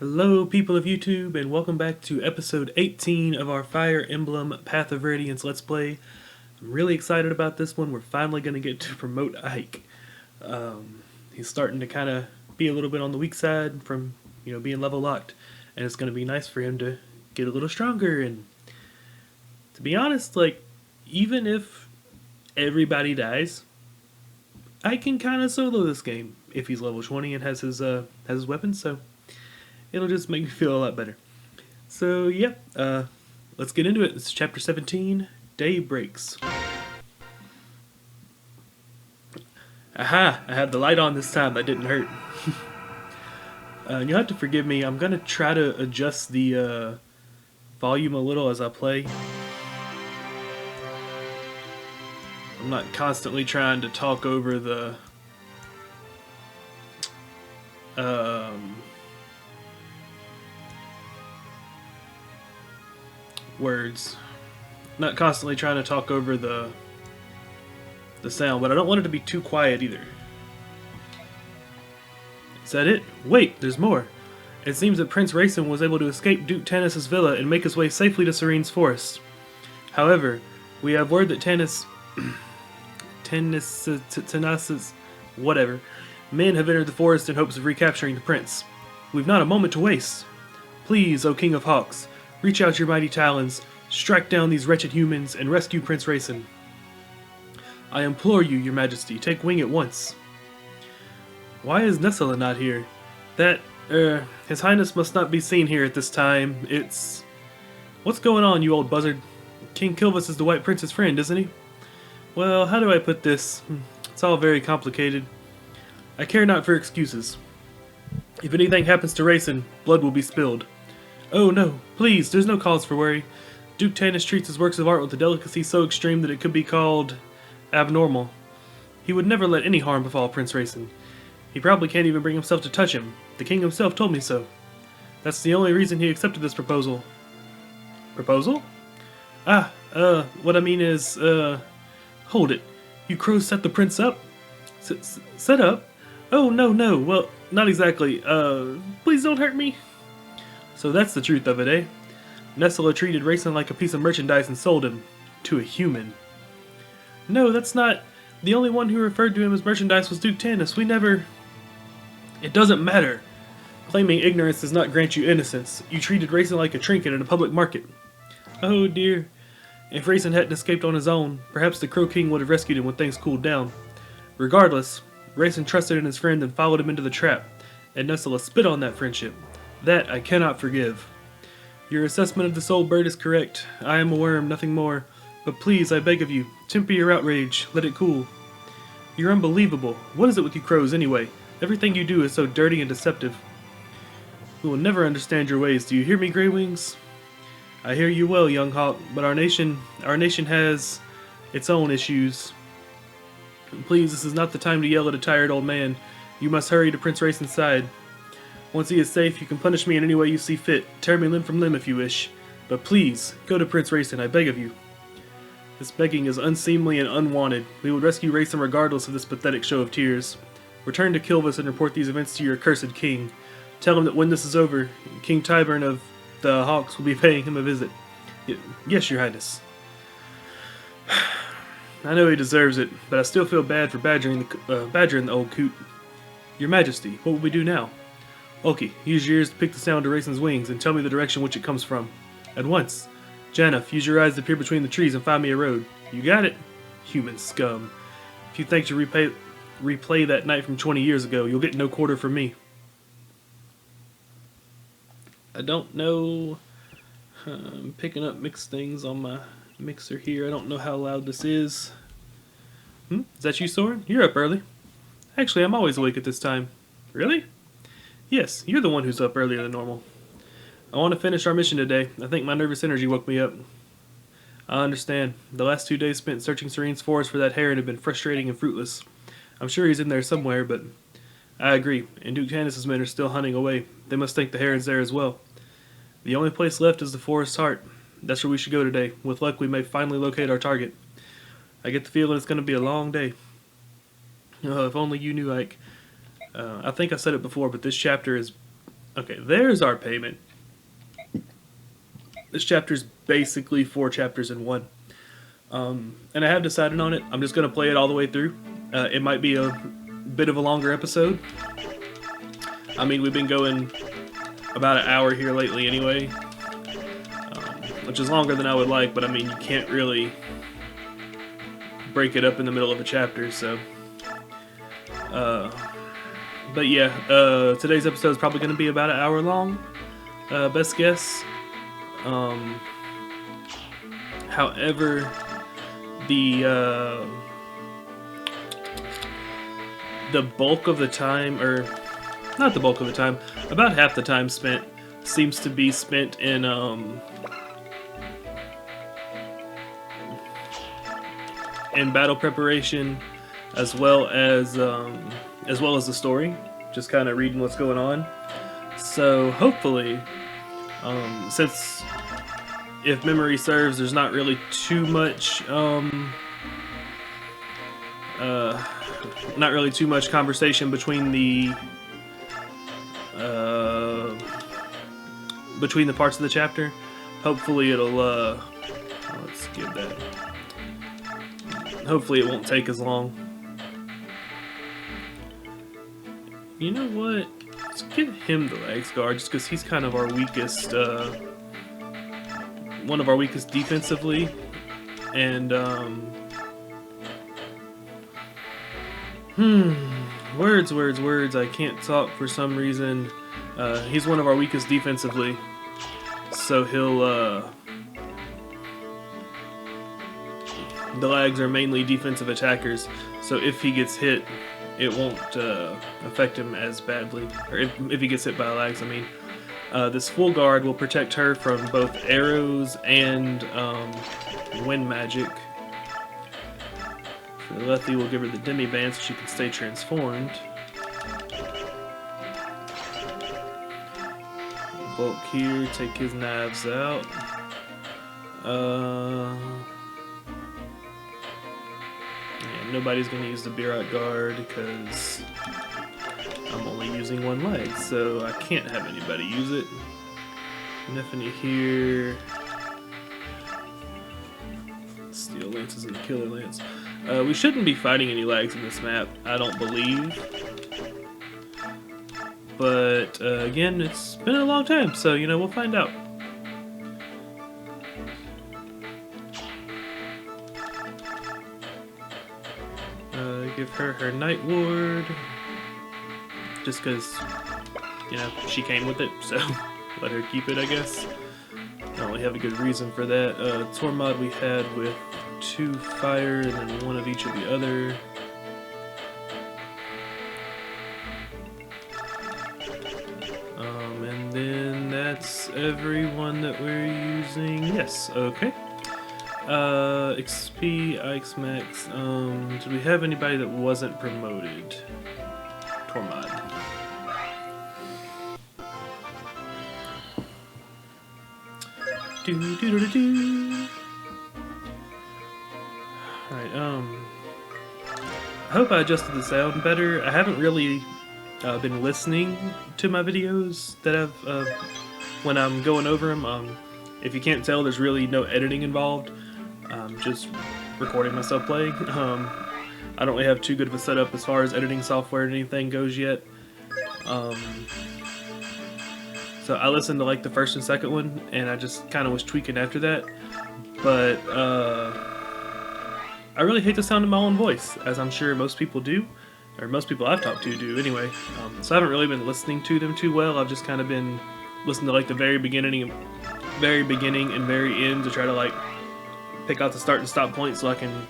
Hello, people of YouTube, and welcome back to episode 18 of our Fire Emblem Path of Radiance Let's Play. I'm really excited about this one. We're finally going to get to promote Ike. He's starting to kind of be a little bit on the weak side from, being level locked, and it's going to be nice for him to get a little stronger. And to be honest, even if everybody dies, I can kind of solo this game if he's level 20 and has his weapons. So it'll just make me feel a lot better. So, let's get into it. This is Chapter 17, Day Breaks. Aha! I had the light on this time. That didn't hurt. You'll have to forgive me. I'm going to try to adjust the volume a little as I play. I'm not constantly trying to talk over the words. Not constantly trying to talk over the sound, but I don't want it to be too quiet either. Is that it? Wait, there's more. It seems that Prince Rayson was able to escape Duke Tanis's villa and make his way safely to Serene's forest. However, we have word that Tanis's men have entered the forest in hopes of recapturing the prince. We've not a moment to waste. Please, O King of Hawks, reach out your mighty talons, strike down these wretched humans, and rescue Prince Rayson. I implore you, your majesty, take wing at once. Why is Nessala not here? His highness must not be seen here at this time. What's going on, you old buzzard? King Kilvus is the White Prince's friend, isn't he? Well, how do I put this? It's all very complicated. I care not for excuses. If anything happens to Rayson, blood will be spilled. Oh no, please, there's no cause for worry. Duke Tanis treats his works of art with a delicacy so extreme that it could be called abnormal. He would never let any harm befall Prince Rayson. He probably can't even bring himself to touch him. The king himself told me so. That's the only reason he accepted this proposal. Proposal? What I mean is, hold it. You crows set the prince up? Set up? Oh, no, well, not exactly. Please don't hurt me. So that's the truth of it, eh? Nessala treated Rayson like a piece of merchandise and sold him. To a human. No, that's not. The only one who referred to him as merchandise was Duke Tanis. We never... It doesn't matter. Claiming ignorance does not grant you innocence. You treated Rayson like a trinket in a public market. Oh dear. If Rayson hadn't escaped on his own, perhaps the Crow King would have rescued him when things cooled down. Regardless, Rayson trusted in his friend and followed him into the trap, and Nessala spit on that friendship. That I cannot forgive. Your assessment of this old bird is correct. I am a worm, nothing more. But please, I beg of you, temper your outrage. Let it cool. You're unbelievable. What is it with you crows, anyway? Everything you do is so dirty and deceptive. We will never understand your ways. Do you hear me, Grey Wings? I hear you well, young hawk, but our nation has its own issues. Please, this is not the time to yell at a tired old man. You must hurry to Prince Rayson's side. Once he is safe, you can punish me in any way you see fit. Tear me limb from limb if you wish. But please, go to Prince Rayson, I beg of you. This begging is unseemly and unwanted. We will rescue Rayson regardless of this pathetic show of tears. Return to Kilvus and report these events to your accursed king. Tell him that when this is over, King Tyburn of the Hawks will be paying him a visit. Yes, your highness. I know he deserves it, but I still feel bad for badgering the old coot. Your majesty, what will we do now? Oki, use your ears to pick the sound of Rayson's wings and tell me the direction which it comes from. At once. Janeth, use your eyes to peer between the trees and find me a road. You got it? Human scum. If you think to replay that night from 20 years ago, you'll get no quarter from me. I don't know. I'm picking up mixed things on my mixer here. I don't know how loud this is. Is that you, Soren? You're up early. Actually, I'm always awake at this time. Really? Yes, you're the one who's up earlier than normal. I want to finish our mission today. I think my nervous energy woke me up. I understand. The last 2 days spent searching Serene's forest for that Kheran have been frustrating and fruitless. I'm sure he's in there somewhere, but I agree. And Duke Tanis's men are still hunting away. They must think the Kheran's there as well. The only place left is the forest's heart. That's where we should go today. With luck, we may finally locate our target. I get the feeling it's going to be a long day. If only you knew, Ike. I think I said it before, but this chapter is Okay, there's our payment. This chapter's basically 4 chapters in one. And I have decided on it. I'm just going to play it all the way through. It might be a bit of a longer episode. I mean, we've been going about an hour here lately anyway, which is longer than I would like, but I mean, you can't really break it up in the middle of a chapter, so... but yeah, today's episode is probably going to be about an hour long, best guess. However, the bulk of the time, or not the bulk of the time, about half the time spent seems to be spent in battle preparation, as well as the story, just kind of reading what's going on. So hopefully, since, if memory serves, there's not really too much conversation between the parts of the chapter. Hopefully it'll let's give that. Hopefully it won't take as long. You know what? Let's give him the legs guard, just because he's kind of our weakest, one of our weakest defensively, and words. I can't talk for some reason. He's one of our weakest defensively, so he'll. The lags are mainly defensive attackers, so if he gets hit, it won't affect him as badly. Or if he gets hit by lags, I mean. This full guard will protect her from both arrows and wind magic. For Lethe, will give her the demi band so she can stay transformed. Bulk here, take his knives out. Yeah, nobody's going to use the Birot guard because I'm only using one leg, so I can't have anybody use it. Nephany here. Steel lances and killer lance. We shouldn't be fighting any lags in this map, I don't believe. But again, it's been a long time, so you know, we'll find out. Give her her Night Ward. Just because, you know, she came with it, so let her keep it, I guess. I don't really have a good reason for that. Tormod we had with 2 fire and then 1 of each of the other. And then that's everyone that we're using. Yes, okay. XP, Ix Max. Did we have anybody that wasn't promoted? Tormod. Alright, I hope I adjusted the sound better. I haven't really been listening to my videos that I've when I'm going over them. If you can't tell, there's really no editing involved. Just recording myself playing. I don't really have too good of a setup as far as editing software and anything goes yet. So I listened to like the first and second one, and I just kind of was tweaking after that. But I really hate the sound of my own voice, as I'm sure most people do, or most people I've talked to do anyway. So I haven't really been listening to them too well. I've just kind of been listening to like the very beginning and very end to try to like pick out the start and stop point so I can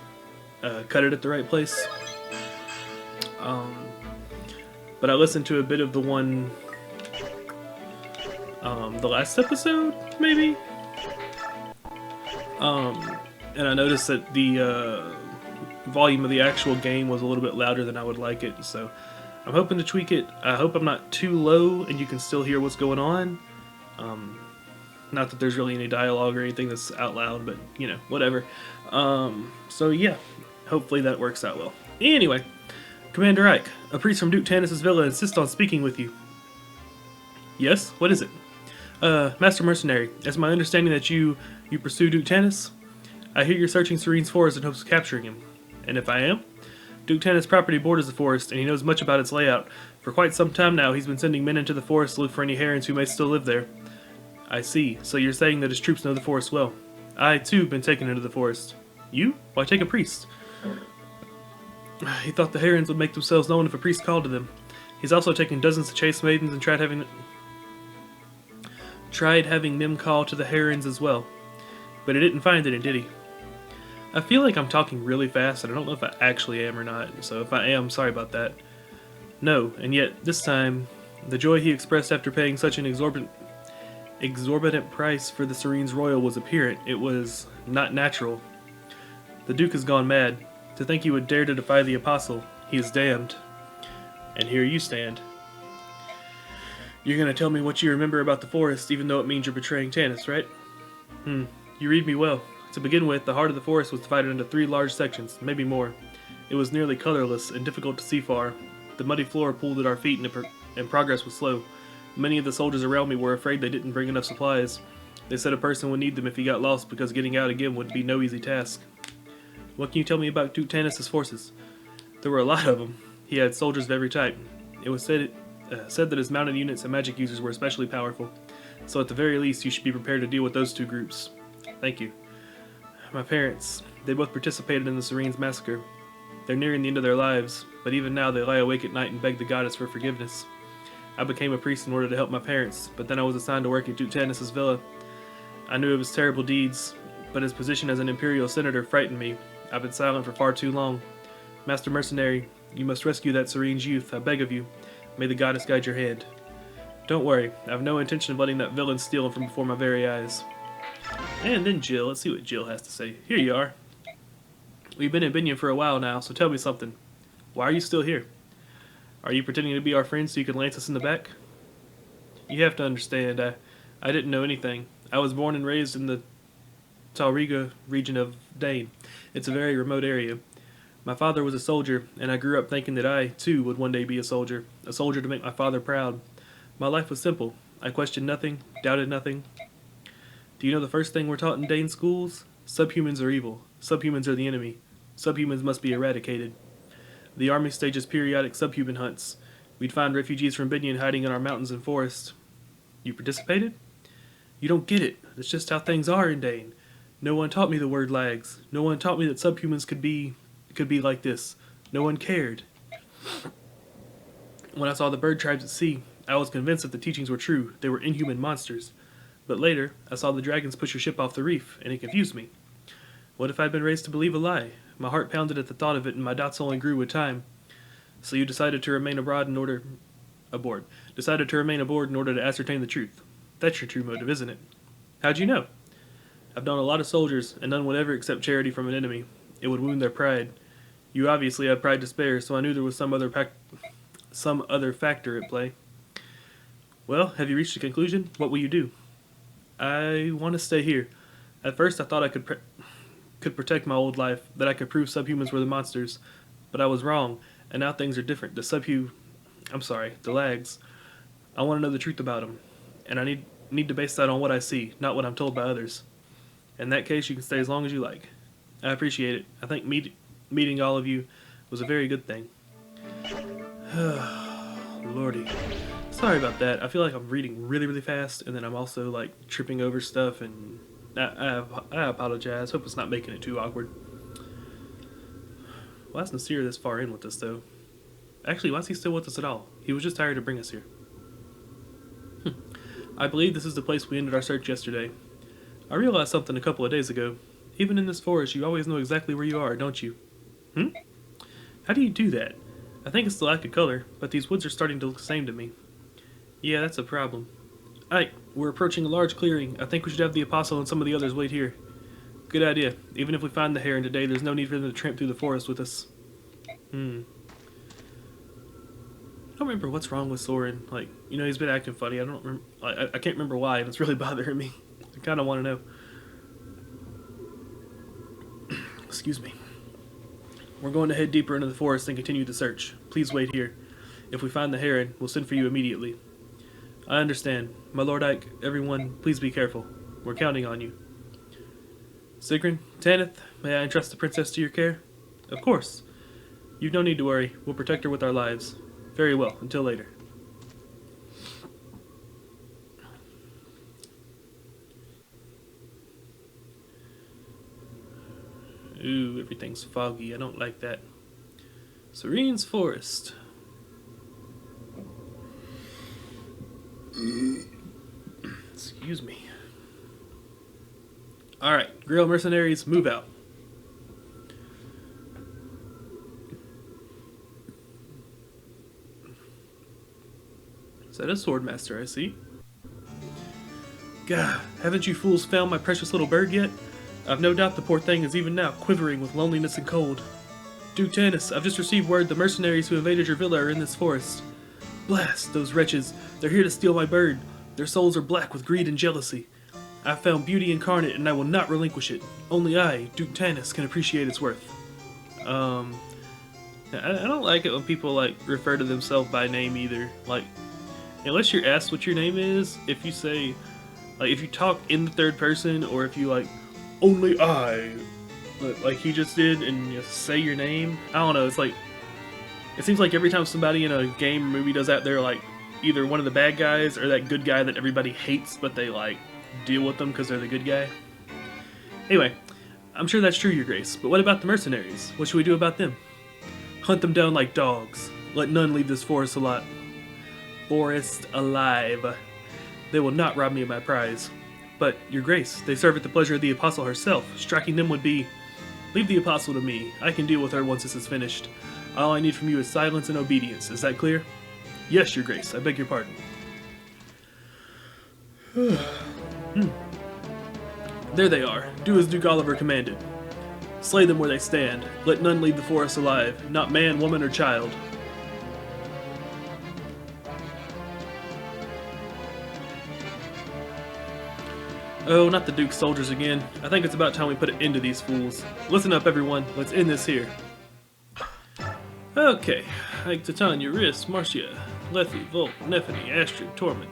cut it at the right place. But I listened to a bit of the one, the last episode, maybe? And I noticed that the volume of the actual game was a little bit louder than I would like it, so I'm hoping to tweak it. I hope I'm not too low and you can still hear what's going on. Not that there's really any dialogue or anything that's out loud, but, you know, whatever. So yeah, hopefully that works out well. Anyway, Commander Ike, a priest from Duke Tanis's villa insists on speaking with you. Yes? What is it? Master Mercenary, it's my understanding that you pursue Duke Tanis? I hear you're searching Serene's forest in hopes of capturing him. And if I am? Duke Tanis' property borders the forest, and he knows much about its layout. For quite some time now, he's been sending men into the forest to look for any Kherans who may still live there. I see. So you're saying that his troops know the forest well. I, too, have been taken into the forest. You? Why take a priest? He thought the Kherans would make themselves known if a priest called to them. He's also taken dozens of chaste maidens and tried having them call to the Kherans as well. But he didn't find any, did he? I feel like I'm talking really fast, and I don't know if I actually am or not, so if I am, sorry about that. No, and yet, this time, the joy he expressed after paying such an exorbitant price for the Serene's Royal was apparent. It was not natural. The Duke has gone mad. To think he would dare to defy the Apostle, he is damned. And here you stand. You're gonna tell me what you remember about the forest, even though it means you're betraying Tanis, right? You read me well. To begin with, the heart of the forest was divided into 3 large sections, maybe more. It was nearly colorless and difficult to see far. The muddy floor pulled at our feet and progress was slow. Many of the soldiers around me were afraid they didn't bring enough supplies. They said a person would need them if he got lost because getting out again would be no easy task. What can you tell me about Duke Tanis' forces? There were a lot of them. He had soldiers of every type. It was said that his mounted units and magic users were especially powerful. So at the very least, you should be prepared to deal with those 2 groups. Thank you. My parents, they both participated in the Serene's massacre. They're nearing the end of their lives, but even now they lie awake at night and beg the goddess for forgiveness. I became a priest in order to help my parents, but then I was assigned to work at Duke Tanis' villa. I knew of his terrible deeds, but his position as an imperial senator frightened me. I've been silent for far too long. Master Mercenary, you must rescue that Serene's youth, I beg of you. May the goddess guide your hand. Don't worry, I have no intention of letting that villain steal him from before my very eyes. And then Jill, let's see what Jill has to say. Here you are. We've been in Binion for a while now, so tell me something. Why are you still here? Are you pretending to be our friend so you can lance us in the back? You have to understand, I didn't know anything. I was born and raised in the Talriga region of Dane. It's a very remote area. My father was a soldier, and I grew up thinking that I, too, would one day be a soldier to make my father proud. My life was simple. I questioned nothing, doubted nothing. Do you know the first thing we're taught in Dane schools? Subhumans are evil. Subhumans are the enemy. Subhumans must be eradicated. The army stages periodic subhuman hunts. We'd find refugees from Binion hiding in our mountains and forests. You participated? You don't get it. That's just how things are in Dane. No one taught me the word lags. No one taught me that subhumans could be like this. No one cared. When I saw the bird tribes at sea, I was convinced that the teachings were true. They were inhuman monsters. But later, I saw the dragons push your ship off the reef, and it confused me. What if I'd been raised to believe a lie? My heart pounded at the thought of it, and my doubts only grew with time. So you decided to remain aboard in order to ascertain the truth. That's your true motive, isn't it? How'd you know? I've known a lot of soldiers, and none would ever accept charity from an enemy. It would wound their pride. You obviously had pride to spare, so I knew there was some other factor at play. Well, have you reached a conclusion? What will you do? I want to stay here. At first I thought I could protect my old life, that I could prove subhumans were the monsters. But I was wrong, and now things are different. The lags. I want to know the truth about them. And I need to base that on what I see, not what I'm told by others. In that case, you can stay as long as you like. I appreciate it. I think meeting all of you was a very good thing. Lordy. Sorry about that. I feel like I'm reading really, really fast, and then I'm also like tripping over stuff, and I apologize. Hope it's not making it too awkward. Why is Nasir this far in with us, though? Actually, why is he still with us at all? He was just tired to bring us here. I believe this is the place we ended our search yesterday. I realized something a couple of days ago. Even in this forest, you always know exactly where you are, don't you? How do you do that? I think it's the lack of color, but these woods are starting to look the same to me. Yeah, that's a problem. Ike, we're approaching a large clearing. I think we should have the Apostle and some of the others wait here. Good idea. Even if we find the Kheran today, there's no need for them to tramp through the forest with us. I don't remember what's wrong with Soren. Like, he's been acting funny. I don't remember. I can't remember why, and it's really bothering me. I kind of want to know. Excuse me. We're going to head deeper into the forest and continue the search. Please wait here. If we find the Kheran, we'll send for you immediately. I understand. My Lord Ike, everyone, please be careful. We're counting on you. Sigrun, Tanith, may I entrust the princess to your care? Of course. You've no need to worry. We'll protect her with our lives. Very well, until later. Ooh, everything's foggy. I don't like that. Serene's Forest. Excuse me. Alright, Grill mercenaries, move out. Is that a swordmaster I see? Gah, haven't you fools found my precious little bird yet? I've no doubt the poor thing is even now quivering with loneliness and cold. Duke Tanis, I've just received word the mercenaries who invaded your villa are in this forest. Blast, those wretches. They're here to steal my bird. Their souls are black with greed and jealousy. I've found beauty incarnate and I will not relinquish it. Only I, Duke Tanis, can appreciate its worth. I don't like it when people, like, refer to themselves by name either. Like, unless you're asked what your name is, if you say, like, if you talk in the third person, or if you, like, only I, like he just did, and you say your name, I don't know, it's like, it seems like every time somebody in a game or movie does that, they're, like, either one of the bad guys, or that good guy that everybody hates, but they, like, deal with them because they're the good guy. Anyway, I'm sure that's true, Your Grace, but what about the mercenaries? What should we do about them? Hunt them down like dogs. Let none leave this forest alive. They will not rob me of my prize. But, Your Grace, they serve at the pleasure of the Apostle herself. Striking them would be... Leave the Apostle to me. I can deal with her once this is finished. All I need from you is silence and obedience. Is that clear? Yes, Your Grace. I beg your pardon. There they are. Do as Duke Oliver commanded. Slay them where they stand. Let none leave the forest alive. Not man, woman, or child. Oh, not the Duke's soldiers again. I think it's about time we put an end to these fools. Listen up, everyone. Let's end this here. Okay. Ike, Titania, Riss, Marcia, Lethe, Volk, Nephany, Astrid, Torment.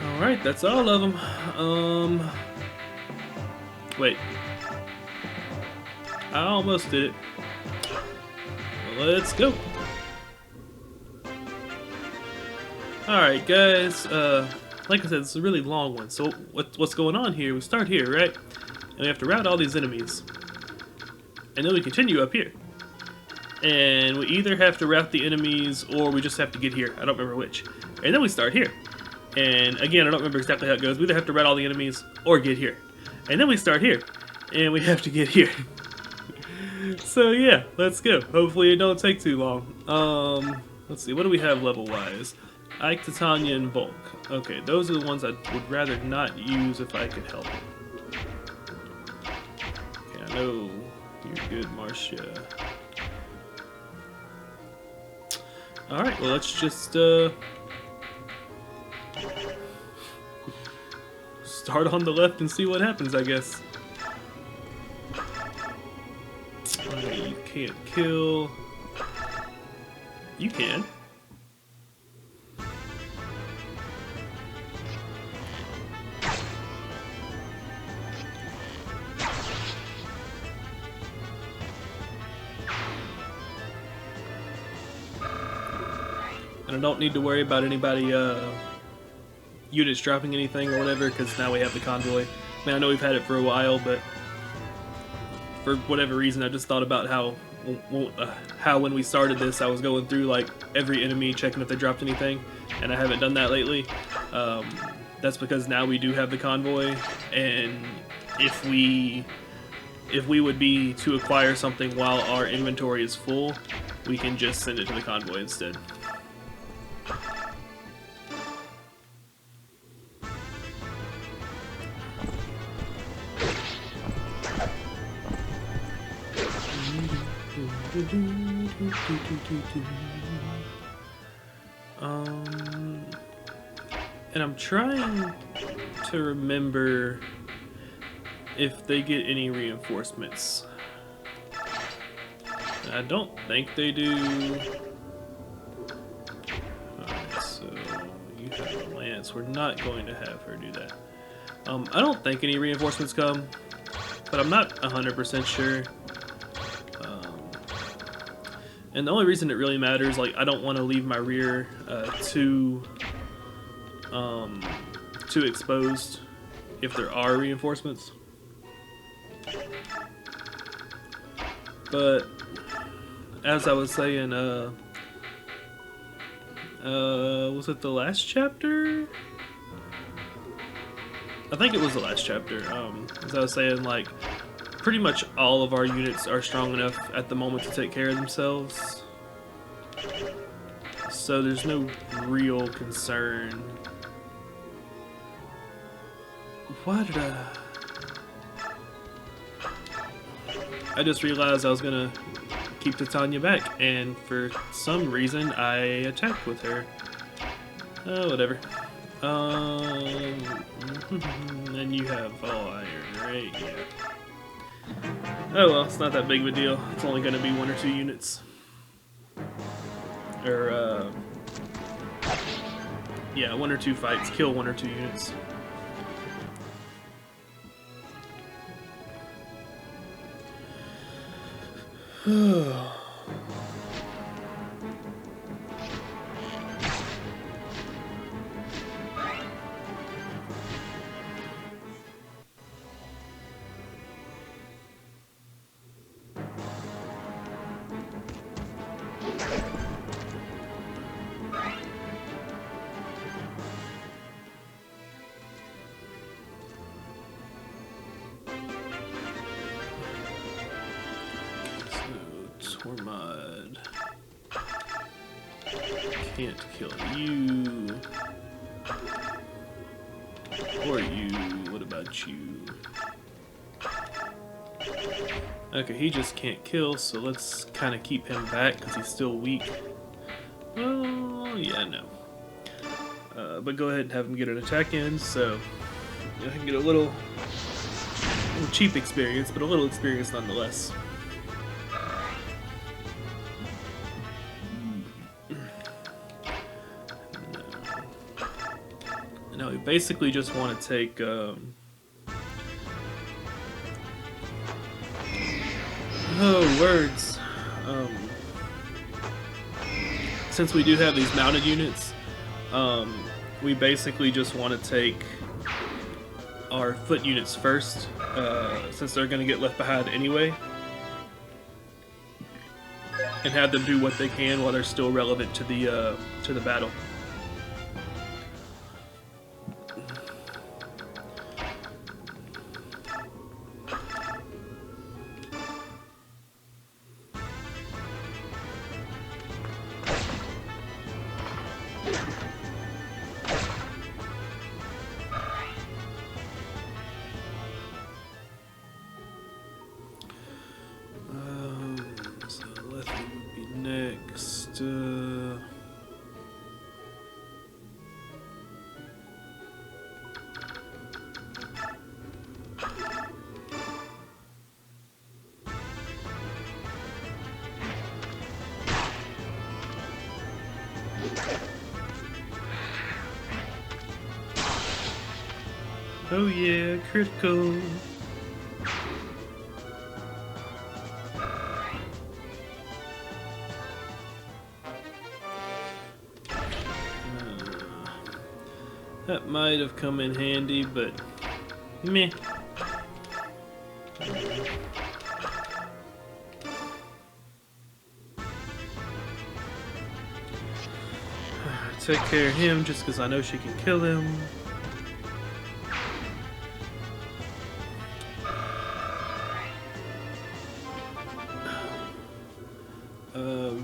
Alright, that's all of them. Wait. I almost did it. Let's go. Alright, guys. Like I said, it's a really long one. So what's going on here? We start here, right? And we have to rout all these enemies. And then we continue up here. And we either have to rout the enemies or we just have to get here. I don't remember which. And then we start here. And again, I don't remember exactly how it goes. We either have to rout all the enemies or get here. And then we start here. And we have to get here. So yeah, let's go. Hopefully it don't take too long. Let's see, what do we have level-wise? Ike, Titania, and Volk. Okay, those are the ones I would rather not use if I could help it. Okay, I know you're good, Marcia. Alright, well let's just start on the left and see what happens, I guess. You can't kill. You can. And I don't need to worry about anybody, units dropping anything or whatever, because now we have the convoy. I mean, I know we've had it for a while, but for whatever reason, I just thought about how when we started this, I was going through, like, every enemy, checking if they dropped anything, and I haven't done that lately. That's because now we do have the convoy, and if we would be to acquire something while our inventory is full, we can just send it to the convoy instead. And I'm trying to remember if they get any reinforcements. I don't think they do. Alright, so you have a lance. We're not going to have her do that. I don't think any reinforcements come, but I'm not 100% sure. And the only reason it really matters, like, I don't want to leave my rear too exposed if there are reinforcements. But as I was saying, was it the last chapter? I think it was the last chapter. As I was saying, like, pretty much all of our units are strong enough at the moment to take care of themselves. So there's no real concern. Why did I just realized I was gonna keep Titania back, and for some reason I attacked with her. Oh, whatever. And you have all iron, right? Yeah. Oh well, it's not that big of a deal. It's only gonna be 1 or 2 units. Or, yeah, 1 or 2 fights. Kill 1 or 2 units. Tormod. Can't kill you. Or you. What about you? Okay, he just can't kill, so let's kind of keep him back because he's still weak. Oh, yeah, no. But go ahead and have him get an attack in, so I can get a little cheap experience, but a little experience nonetheless. No, we basically just want to take oh, words. Since we do have these mounted units, we basically just want to take our foot units first, since they're going to get left behind anyway, and have them do what they can while they're still relevant to the battle. So Lethe would be next. Oh yeah, critical. That might have come in handy, but meh. Take care of him just because I know she can kill him.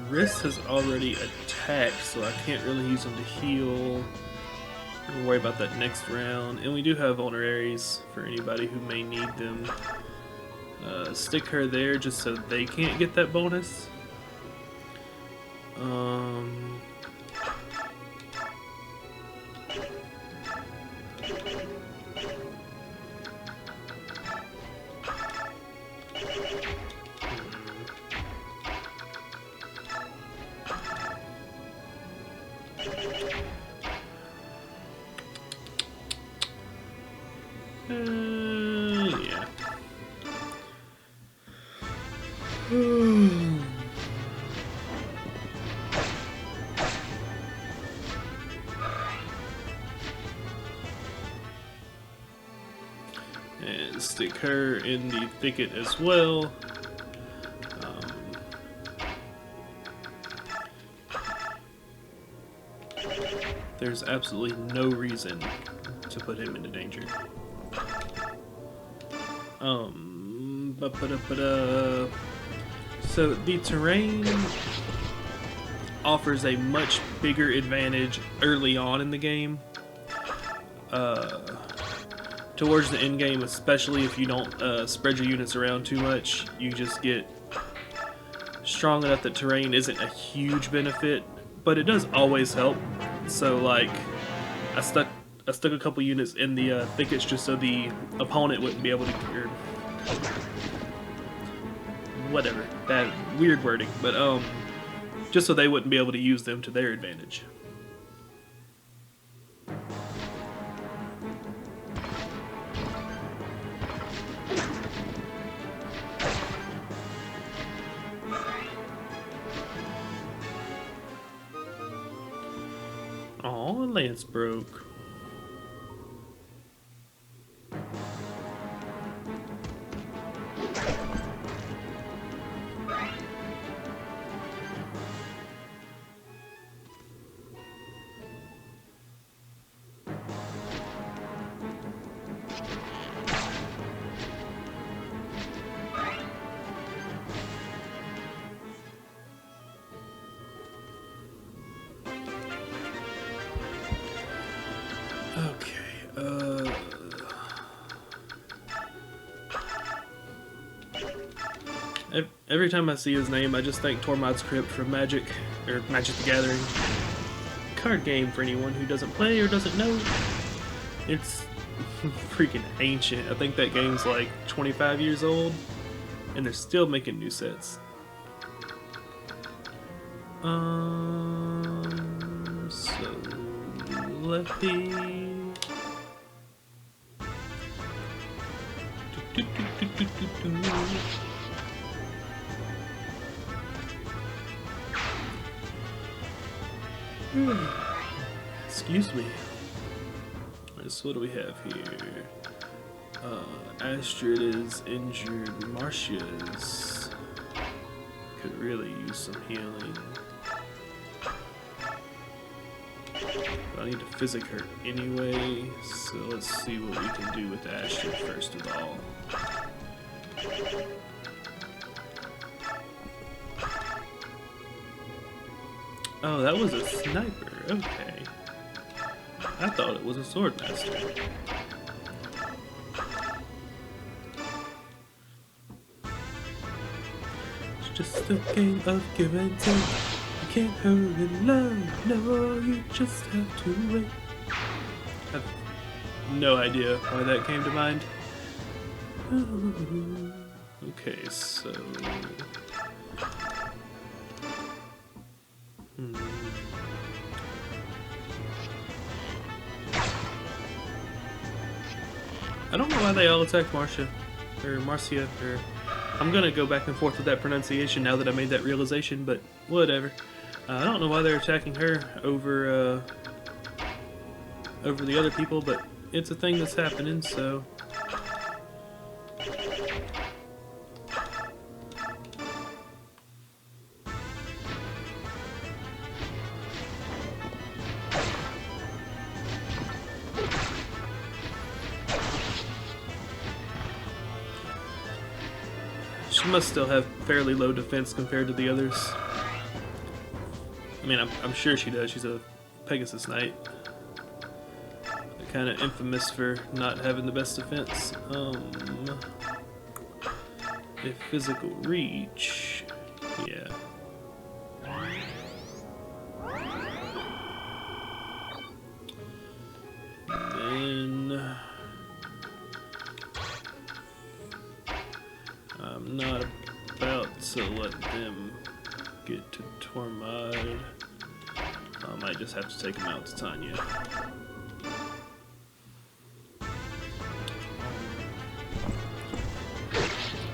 Riss has already attacked, so I can't really use him to heal. We'll worry about that next round. And we do have vulneraries for anybody who may need them. Stick her there just so they can't get that bonus. Yeah. And stick her in the thicket as well. There's absolutely no reason to put him into danger. So the terrain offers a much bigger advantage early on in the game. Towards the end game, especially if you don't spread your units around too much, you just get strong enough that terrain isn't a huge benefit, but it does always help. So like, I stuck a couple units in the thickets just so the opponent wouldn't be able to, or whatever, bad weird wording, but just so they wouldn't be able to use them to their advantage. Aw, Lance broke. Every time I see his name, I just think Tormod's Crypt from Magic, or Magic the Gathering. Card game for anyone who doesn't play or doesn't know. It's freaking ancient. I think that game's like 25 years old, and they're still making new sets. So Lefty. Excuse me. So what do we have here? Astrid is injured. Marcia's could really use some healing. But I need to physic her anyway, so let's see what we can do with Astrid first of all. Oh, that was a sniper. Okay. I thought it was a swordmaster. It's just a game of give and take. You can't hurry love. No, you just have to wait. I have no idea why that came to mind. Okay, so... I don't know why they all attacked Marcia, or Marcia, or... I'm gonna go back and forth with that pronunciation now that I made that realization, but whatever. I don't know why they're attacking her over, over the other people, but it's a thing that's happening, so... She must still have fairly low defense compared to the others. I mean, I'm sure she does. She's a Pegasus Knight. Kind of infamous for not having the best defense. A physical reach. Yeah. Then... I'm not about to let them get to Tormod. I might just have to take him out to Tanya.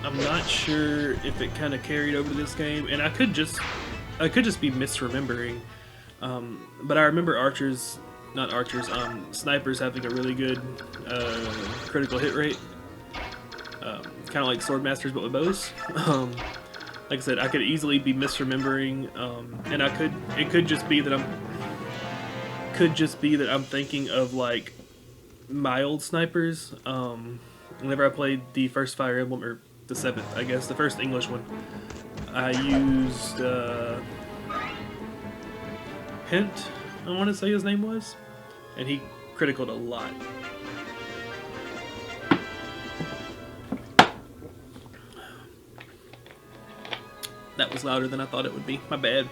I'm not sure if it kind of carried over to this game, and I could just be misremembering. But I remember snipers having a really good critical hit rate, kind of like swordmasters but with bows. Like I said, I could easily be misremembering, and it could just be that I'm thinking of like mild snipers. Whenever I played the first Fire Emblem, or the 7th, I guess, the first English one, I used Hint, I want to say his name was, and he criticaled a lot. That was louder than I thought it would be. My bad.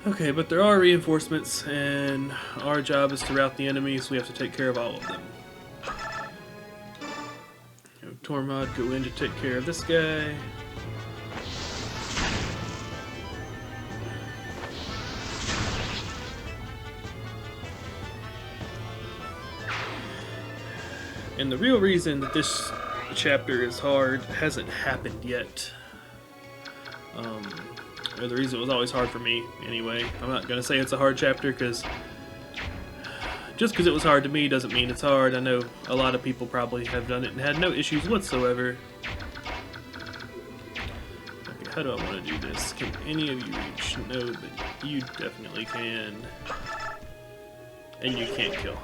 Okay, but there are reinforcements, and our job is to rout the enemies, so we have to take care of all of them. Tormod, go in to take care of this guy. And the real reason that this chapter is hard hasn't happened yet. Or the reason it was always hard for me, anyway. I'm not going to say it's a hard chapter, because just because it was hard to me doesn't mean it's hard. I know a lot of people probably have done it and had no issues whatsoever. Okay, how do I want to do this? Can any of you reach? No, but you definitely can. And you can't kill.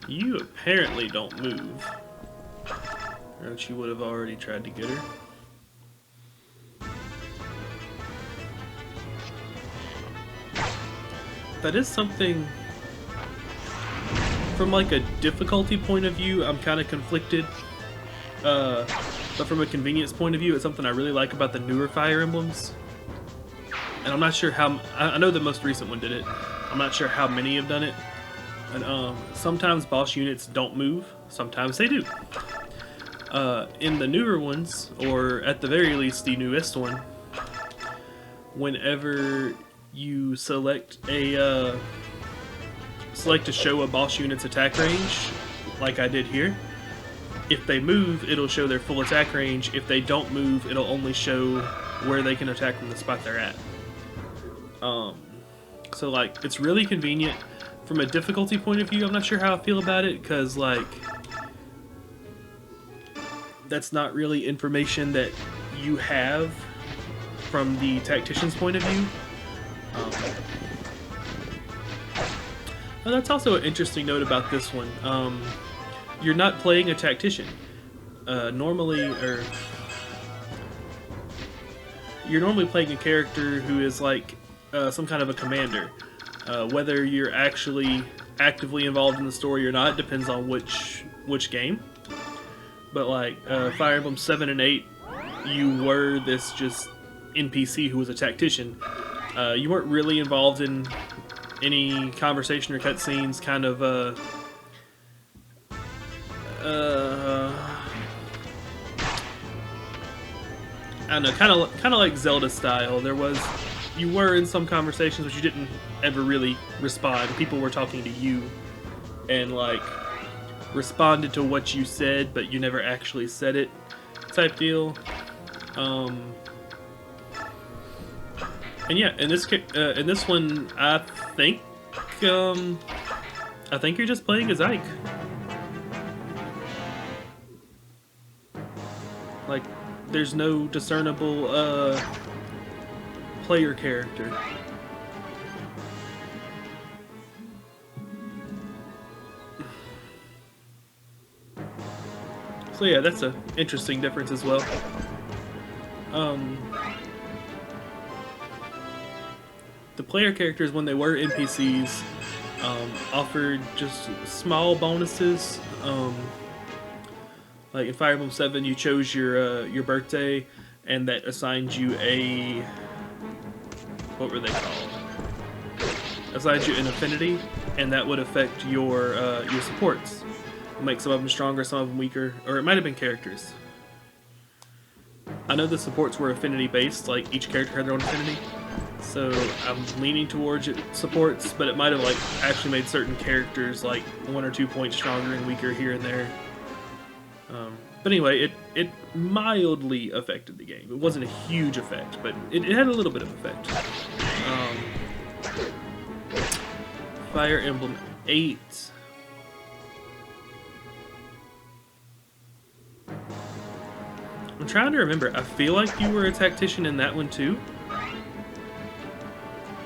You apparently don't move. Or else you would have already tried to get her. That is something, from like a difficulty point of view, I'm kind of conflicted. But from a convenience point of view, it's something I really like about the newer Fire Emblems. And I'm not sure how, I know the most recent one did it. I'm not sure how many have done it. And sometimes boss units don't move, sometimes they do. In the newer ones, or at the very least the newest one, whenever you select to show a boss unit's attack range, like I did here, if they move, it'll show their full attack range. If they don't move, it'll only show where they can attack from the spot they're at. So like, it's really convenient. From a difficulty point of view, I'm not sure how I feel about it, because like, that's not really information that you have from the tactician's point of view. That's also an interesting note about this one. You're not playing a tactician. You're normally playing a character who is like some kind of a commander. Whether you're actually actively involved in the story or not depends on which game. But like Fire Emblem 7 and 8, you were this just NPC who was a tactician. You weren't really involved in any conversation or cutscenes. Kind of I don't know, kind of like Zelda style. You were in some conversations, but you didn't ever really respond. People were talking to you, and like responded to what you said, but you never actually said it, type deal. And yeah, in this one, I think you're just playing as Ike. Like, there's no discernible player character. So yeah, that's an interesting difference as well. The player characters, when they were NPCs, offered just small bonuses. Like in Fire Emblem 7, you chose your birthday, and that assigned you a... what were they called? Assigned you an affinity, and that would affect your supports. Make some of them stronger, some of them weaker, or it might have been characters. I know the supports were affinity based, like each character had their own affinity, so I'm leaning towards supports, but it might have like actually made certain characters like 1 or 2 points stronger and weaker here and there. But anyway, it mildly affected the game. It wasn't a huge effect, but it had a little bit of effect. Fire Emblem 8. I'm trying to remember. I feel like you were a tactician in that one too.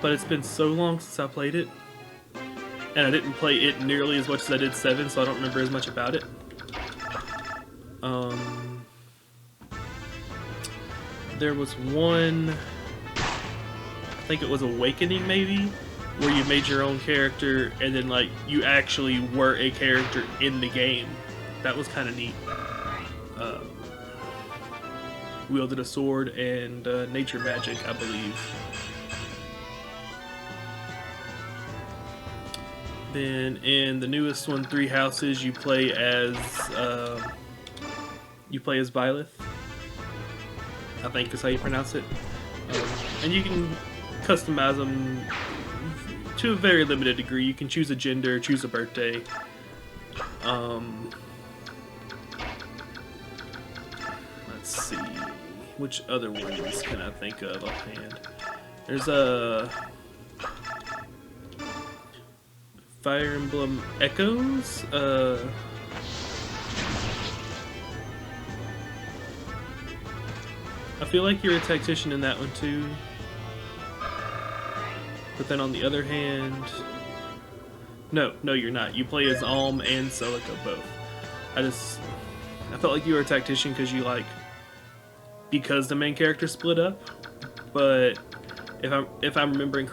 But it's been so long since I played it. And I didn't play it nearly as much as I did 7, so I don't remember as much about it. There was one, I think it was Awakening maybe, where you made your own character and then like you actually were a character in the game. That was kind of neat. Wielded a sword and nature magic, I believe. Then in the newest one, Three Houses, you play as Byleth, I think is how you pronounce it. And you can customize them to a very limited degree. You can choose a gender, choose a birthday. Let's see, which other ones can I think of offhand? There's a Fire Emblem Echoes. I feel like you're a tactician in that one too. But then on the other hand, no, you're not. You play as Alm and Celica both. I felt like you were a tactician because the main character split up. But if I'm remembering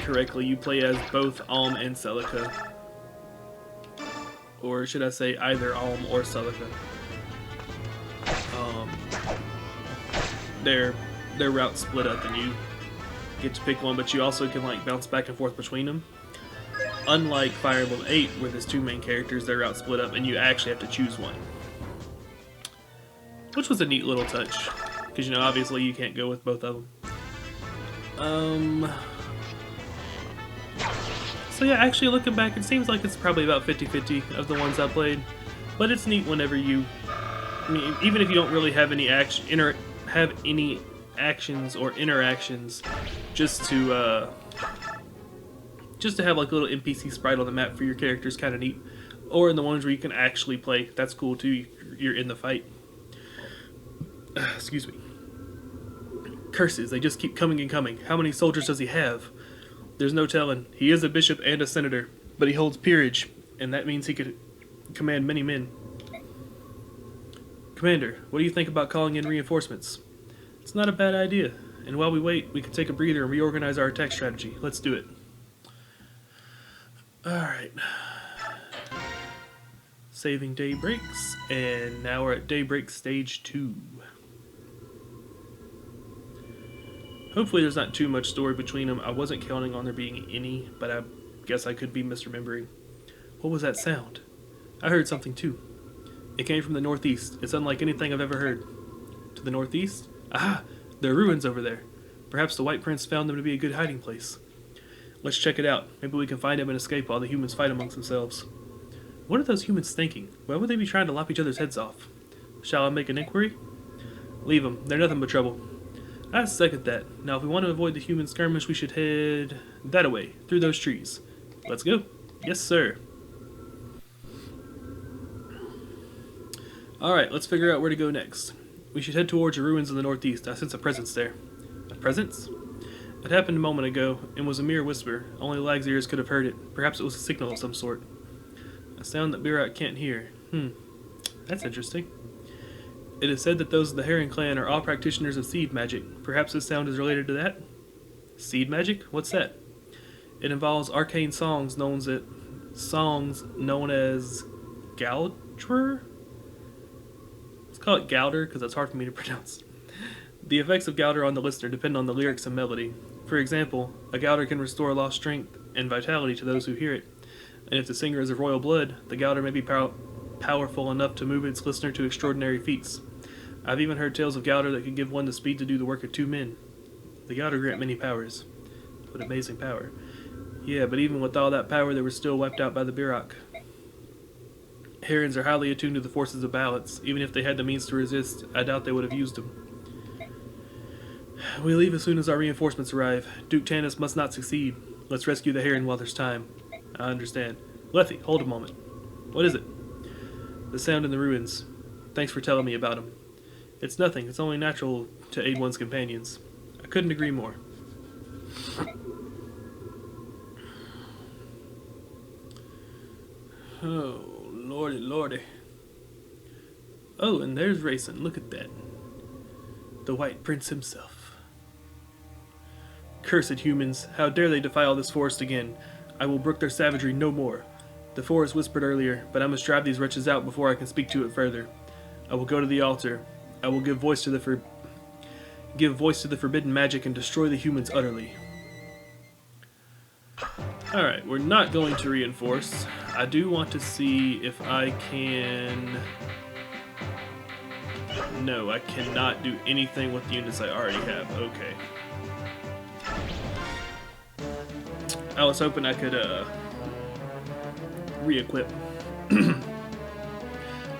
correctly, you play as both Alm and Celica, or should I say either Alm or Celica. Their routes split up, and you get to pick one, but you also can like bounce back and forth between them. Unlike Fire Emblem 8, where there's two main characters, their routes split up, and you actually have to choose one, which was a neat little touch, because obviously you can't go with both of them. So yeah, actually looking back, it seems like it's probably about 50-50 of the ones I played, but it's neat whenever even if you don't really have any actions or interactions, just to have like a little NPC sprite on the map for your character is kind of neat. Or in the ones where you can actually play, that's cool too. You're in the fight. Excuse me. Curses, they just keep coming and coming. How many soldiers does he have? There's no telling. He is a bishop and a senator, but he holds peerage, and that means he could command many men. Commander, what do you think about calling in reinforcements? It's not a bad idea, and while we wait, we can take a breather and reorganize our attack strategy. Let's do it. Alright. Saving Daybreaks, and now we're at Daybreak Stage 2. Hopefully there's not too much story between them. I wasn't counting on there being any, but I guess I could be misremembering. What was that sound? I heard something too. It came from the northeast. It's unlike anything I've ever heard. To the northeast? Aha! There are ruins over there. Perhaps the White Prince found them to be a good hiding place. Let's check it out. Maybe we can find him and escape while the humans fight amongst themselves. What are those humans thinking? Why would they be trying to lop each other's heads off? Shall I make an inquiry? Leave them. They're nothing but trouble. I second that. Now if we want to avoid the human skirmish, we should head that-a-way, through those trees. Let's go. Yes, sir. Alright, let's figure out where to go next. We should head towards the ruins in the northeast. I sense a presence there. A presence? It happened a moment ago, and was a mere whisper. Only Lag's ears could have heard it. Perhaps it was a signal of some sort. A sound that Birak can't hear. That's interesting. It is said that those of the Kheran clan are all practitioners of seed magic. Perhaps this sound is related to that? Seed magic? What's that? It involves arcane songs known as Galdrer? Let's call it Gowder, because that's hard for me to pronounce. The effects of Gowder on the listener depend on the lyrics and melody. For example, a Gowder can restore lost strength and vitality to those who hear it. And if the singer is of royal blood, the Gowder may be powerful enough to move its listener to extraordinary feats. I've even heard tales of Gowder that could give one the speed to do the work of 2 men. The Gowder grant many powers. What amazing power. Yeah, but even with all that power, they were still wiped out by the Birak. Kherans are highly attuned to the forces of balance. Even if they had the means to resist, I doubt they would have used them. We leave as soon as our reinforcements arrive. Duke Tanis must not succeed. Let's rescue the Kheran while there's time. I understand. Lethe, hold a moment. What is it? The sound in the ruins. Thanks for telling me about him. It's nothing. It's only natural to aid one's companions. I couldn't agree more. Oh, lordy, lordy. Oh, and there's Rayson. Look at that. The White Prince himself. Cursed humans. How dare they defile this forest again? I will brook their savagery no more. The forest whispered earlier, but I must drive these wretches out before I can speak to it further. I will go to the altar. I will give voice to the forbidden magic and destroy the humans utterly. Alright, we're not going to reinforce. I do want to see if I can... No, I cannot do anything with the units I already have. Okay. I was hoping I could re-equip.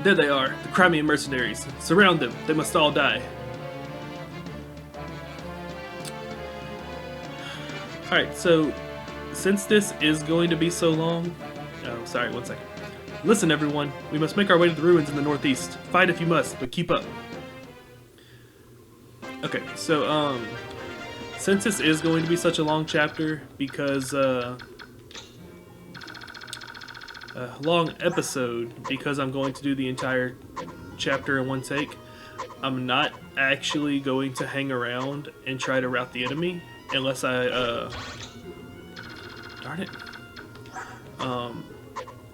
There they are, the Crimean mercenaries. Surround them. They must all die. Alright, so since this is going to be so long... Oh, sorry, 1 second. Listen, everyone. We must make our way to the ruins in the northeast. Fight if you must, but keep up. Okay, so, since this is going to be such a long chapter, because, long episode, because I'm going to do the entire chapter in one take, I'm not actually going to hang around and try to rout the enemy, unless I, darn it,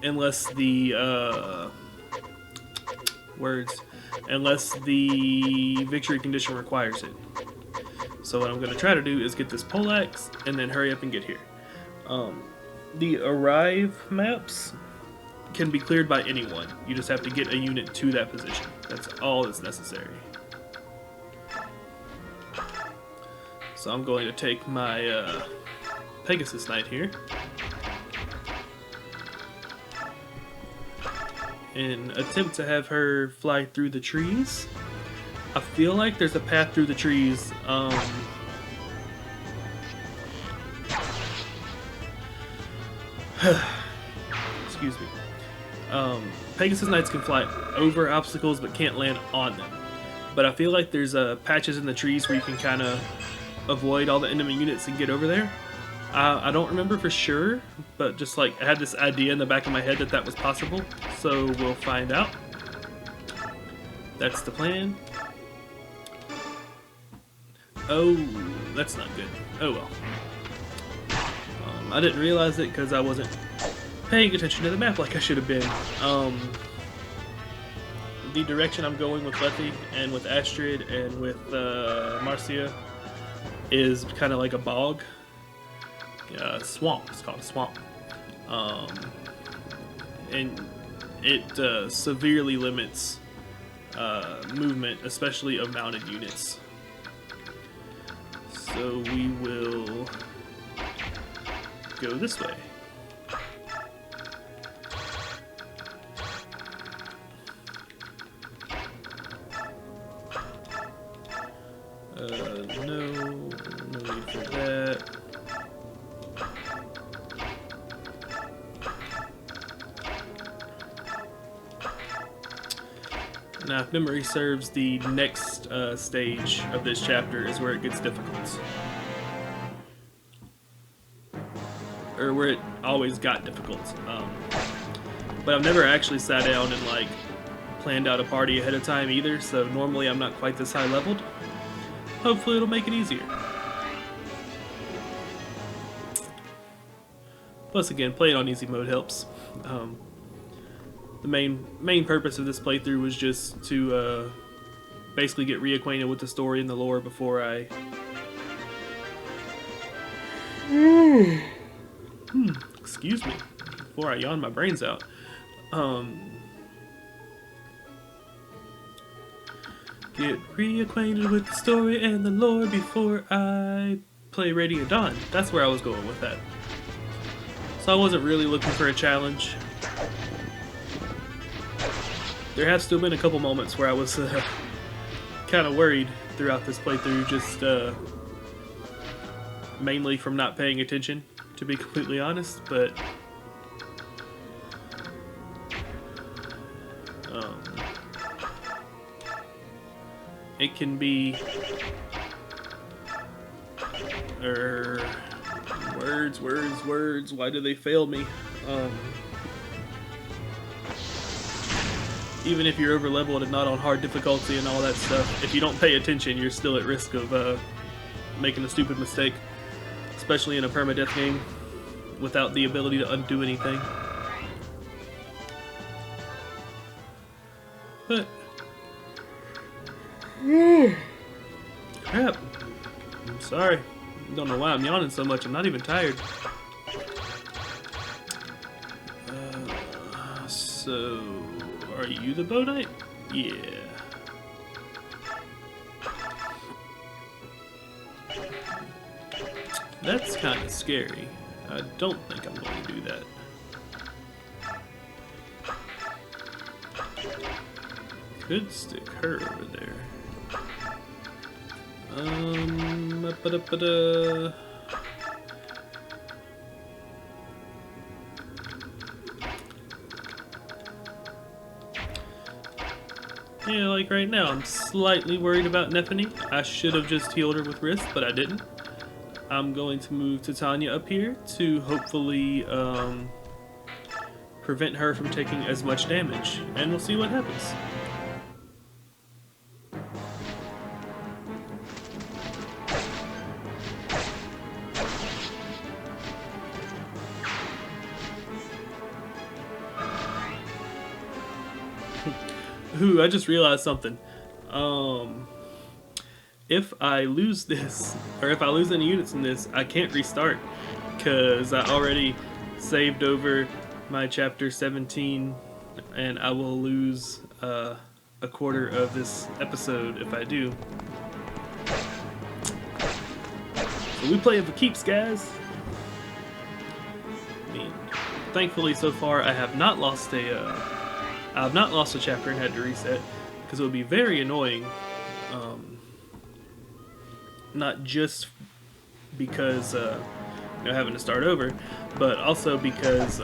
unless the, unless the victory condition requires it. So what I'm going to try to do is get this poleaxe and then hurry up and get here. The arrive maps can be cleared by anyone. You just have to get a unit to that position. That's all that's necessary. So I'm going to take my Pegasus Knight here and attempt to have her fly through the trees. I feel like there's a path through the trees. Excuse me. Pegasus Knights can fly over obstacles but can't land on them. But I feel like there's patches in the trees where you can kind of avoid all the enemy units and get over there. I don't remember for sure, but just like I had this idea in the back of my head that that was possible. So we'll find out. That's the plan. Oh, that's not good. Oh well. I didn't realize it because I wasn't paying attention to the map like I should have been. The direction I'm going with Lethe and with Astrid and with Marcia is kind of like a bog. Swamp. It's called a swamp. And it severely limits movement, especially of mounted units. So we will go this way. No need for that. Now, if memory serves, the next stage of this chapter is where it gets difficult. Or where it always got difficult. But I've never actually sat down and like planned out a party ahead of time either, so normally I'm not quite this high leveled. Hopefully it'll make it easier. Plus again, playing on easy mode helps. The main purpose of this playthrough was just to basically get reacquainted with the story and the lore before I... excuse me. Before I yawn my brains out. Get reacquainted with the story and the lore before I play Radiant Dawn. That's where I was going with that. So I wasn't really looking for a challenge. There have still been a couple moments where I was kind of worried throughout this playthrough, just mainly from not paying attention, to be completely honest, but it can be words, why do they fail me? Even if you're over leveled and not on hard difficulty and all that stuff, if you don't pay attention, you're still at risk of making a stupid mistake, especially in a permadeath game without the ability to undo anything. But crap, I'm sorry. Don't know why I'm yawning so much. I'm not even tired. So, are you the Bow Knight? Yeah. That's kind of scary. I don't think I'm going to do that. Could stick her over there. Yeah, like right now, I'm slightly worried about Nephany. I should have just healed her with Wrist, but I didn't. I'm going to move Titania up here to hopefully prevent her from taking as much damage, and we'll see what happens. Ooh, I just realized something. If I lose this, or if I lose any units in this, I can't restart, because I already saved over my chapter 17, and I will lose a quarter of this episode if I do. So we play it for keeps, guys. I mean, thankfully so far I have not lost a chapter and had to reset, because it would be very annoying, not just because having to start over, but also because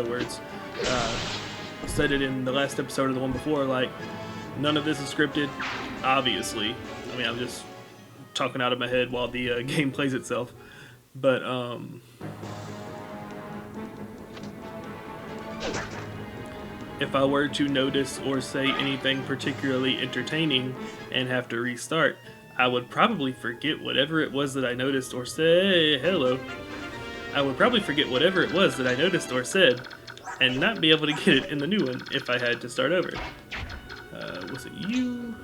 words said it in the last episode of the one before, like, none of this is scripted, obviously. I mean, I'm just talking out of my head while the game plays itself, but if I were to notice or say anything particularly entertaining and have to restart, I would probably forget whatever it was that I noticed or said. Hello. I would probably forget whatever it was that I noticed or said and not be able to get it in the new one if I had to start over. Was it you?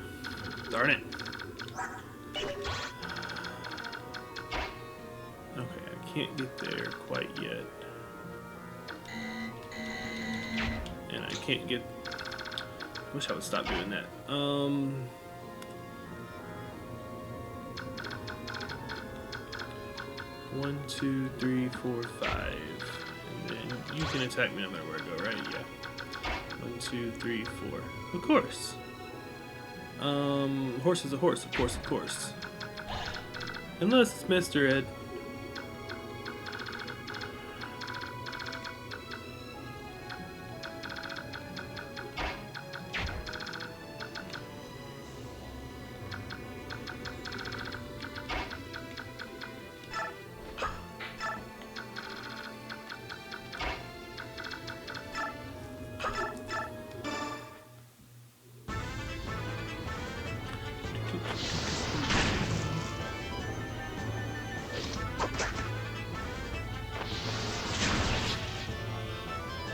Darn it. Okay, I can't get there quite yet. And I can't get... Wish I would stop doing that. 1, 2, 3, 4, 5. And then you can attack me no matter where I go, right? Yeah. 1, 2, 3, 4. Of course. Horse is a horse, of course, of course. Unless it's Mr. Ed.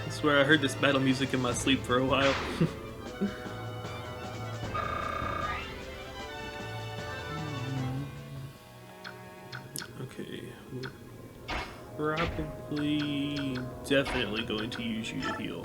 I swear I heard this battle music in my sleep for a while. Okay, probably, definitely going to use you to heal.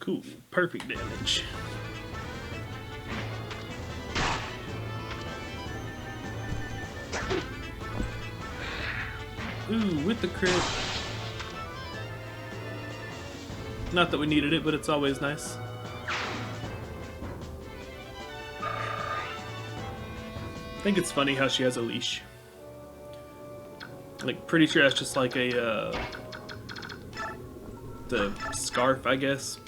Cool, perfect damage. Ooh, with the crit. Not that we needed it, but it's always nice. I think it's funny how she has a leash. Like, pretty sure that's just like a, the scarf, I guess.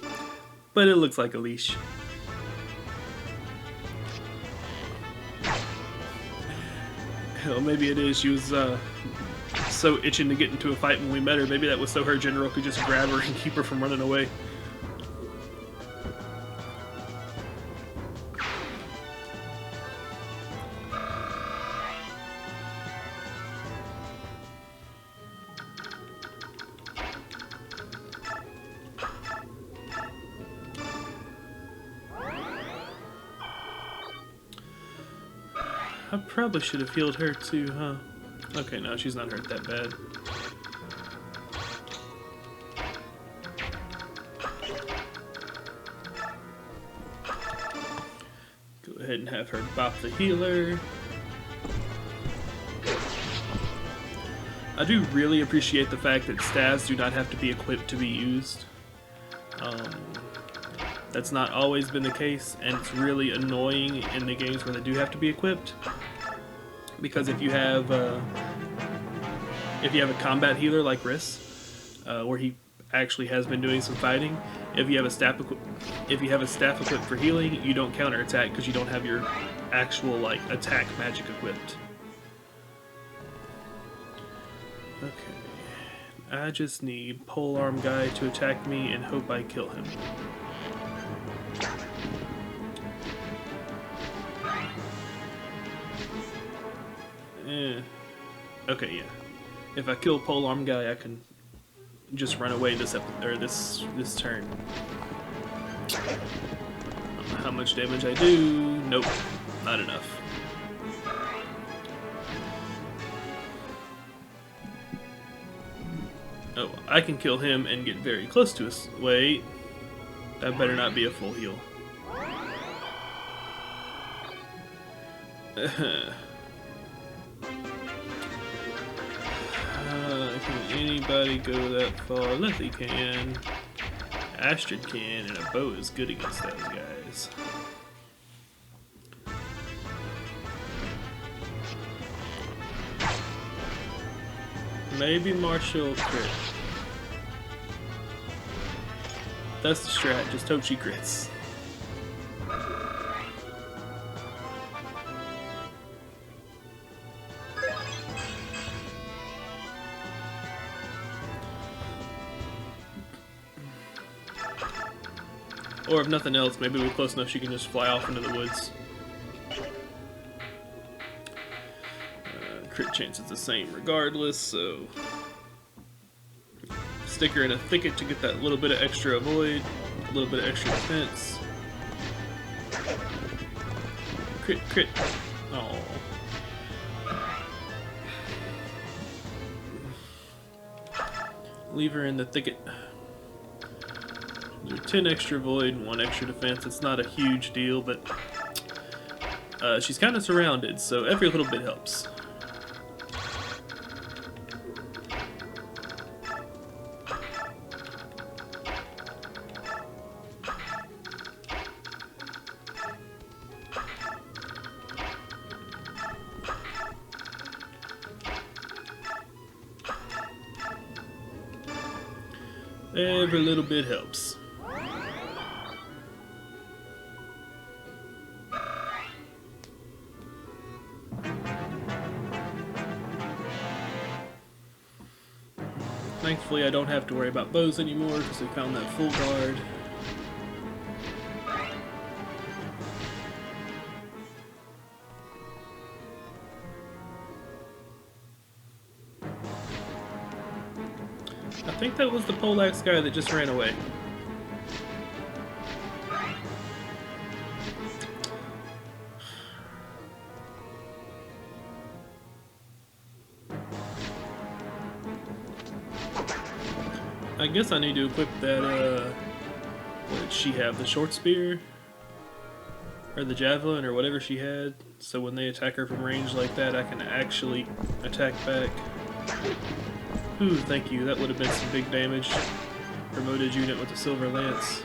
But it looks like a leash. Hell, maybe it is. She was, so itching to get into a fight when we met her. Maybe that was so her general could just grab her and keep her from running away. I probably should have healed her too, huh? Okay, no, she's not hurt that bad. Go ahead and have her bop the healer. I do really appreciate the fact that staves do not have to be equipped to be used. That's not always been the case, and it's really annoying in the games where they do have to be equipped. Because if you have a combat healer like Riss, where he actually has been doing some fighting, if you have a staff equipped for healing, you don't counterattack because you don't have your actual like attack magic equipped. Okay, I just need polearm guy to attack me and hope I kill him. Okay, yeah. If I kill polearm guy, I can just run away this turn. I don't know how much damage I do. Nope, not enough. Oh, I can kill him and get very close to us. Wait, that better not be a full heal. Can anybody go that far? Lethy can. Astrid can, and a bow is good against those guys. Maybe Marshall crit. That's the strat, just hope she crits. Or if nothing else, maybe we're close enough she can just fly off into the woods. Crit chance is the same regardless, so... Stick her in a thicket to get that little bit of extra avoid, a little bit of extra defense. Crit, crit. Oh. Leave her in the thicket. 10 extra void and 1 extra defense. It's not a huge deal, but she's kind of surrounded, so every little bit helps. Every little bit helps. Thankfully, I don't have to worry about bows anymore because we found that full guard. I think that was the poleaxe guy that just ran away. I guess I need to equip that What did she have? The short spear? Or the javelin, or whatever she had. So when they attack her from range like that, I can actually attack back. Ooh, thank you. That would have been some big damage. Promoted unit with the silver lance.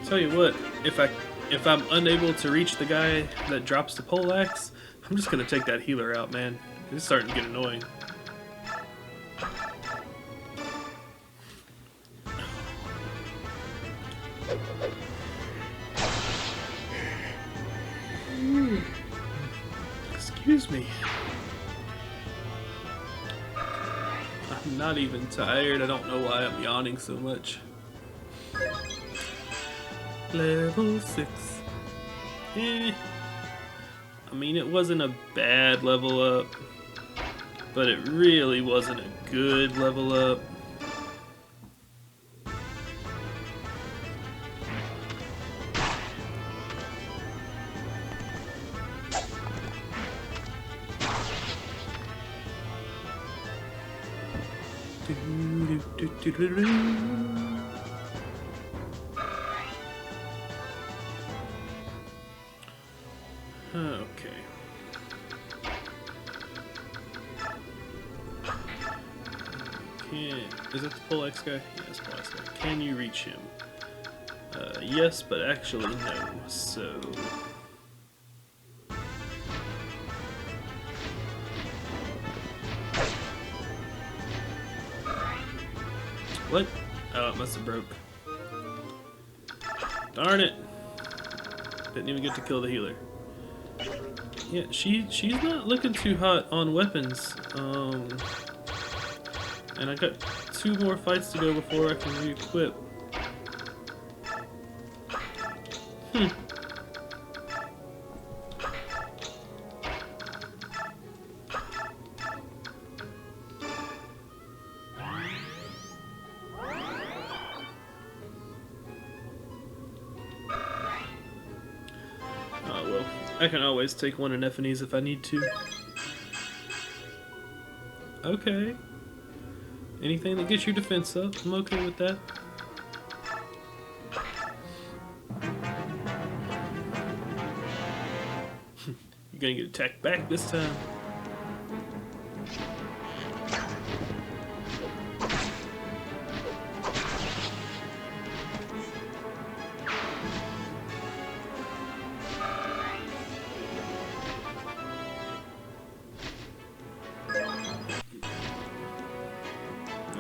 Tell you what, if I'm unable to reach the guy that drops the poleaxe, I'm just gonna take that healer out, man. It's starting to get annoying. Excuse me. I'm not even tired. I don't know why I'm yawning so much. Level 6. I mean, it wasn't a bad level up, but it really wasn't a good level up. Okay. Is it the poleaxe guy? Yes, poleaxe guy. Can you reach him? Yes, but actually no. So what? Oh, it must have broke. Darn it! Didn't even get to kill the healer. Yeah, she's not looking too hot on weapons. And I got 2 more fights to go before I can re-equip. Oh well, I can always take one in Ephanes if I need to. Okay. Anything that gets your defense up, I'm okay with that. You're gonna get attacked back this time.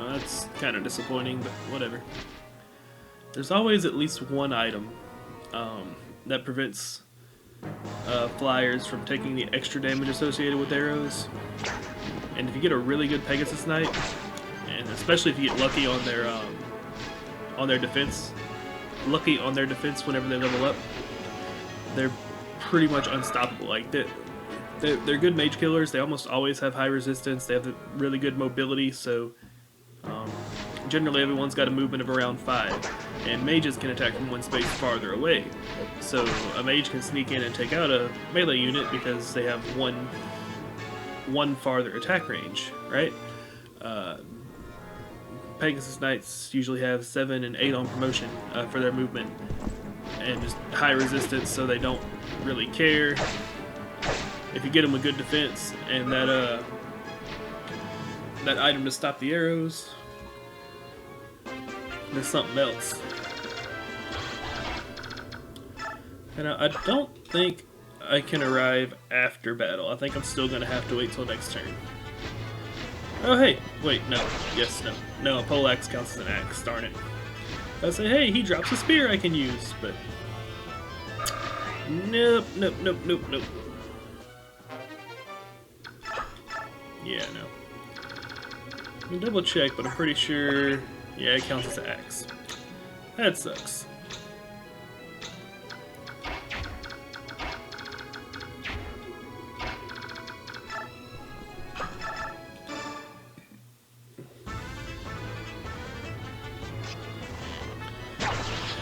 That's kind of disappointing, but whatever. There's always at least one item that prevents flyers from taking the extra damage associated with arrows. And if you get a really good Pegasus Knight, and especially if you get lucky on their defense, whenever they level up, they're pretty much unstoppable. Like they're good mage killers. They almost always have high resistance. They have really good mobility, so generally everyone's got a movement of around 5, and mages can attack from one space farther away. So a mage can sneak in and take out a melee unit because they have one farther attack range, right? Pegasus Knights usually have 7 and 8 on promotion for their movement, and just high resistance, so they don't really care. If you get them with good defense and that item to stop the arrows, there's something else. And I don't think I can arrive after battle. I think I'm still going to have to wait till next turn. Oh hey, wait, no, yes, no. No, a poleaxe counts as an axe, darn it. I say, hey, he drops a spear I can use, but nope. Yeah, no. Let me double check, but I'm pretty sure, yeah, it counts as an axe. That sucks.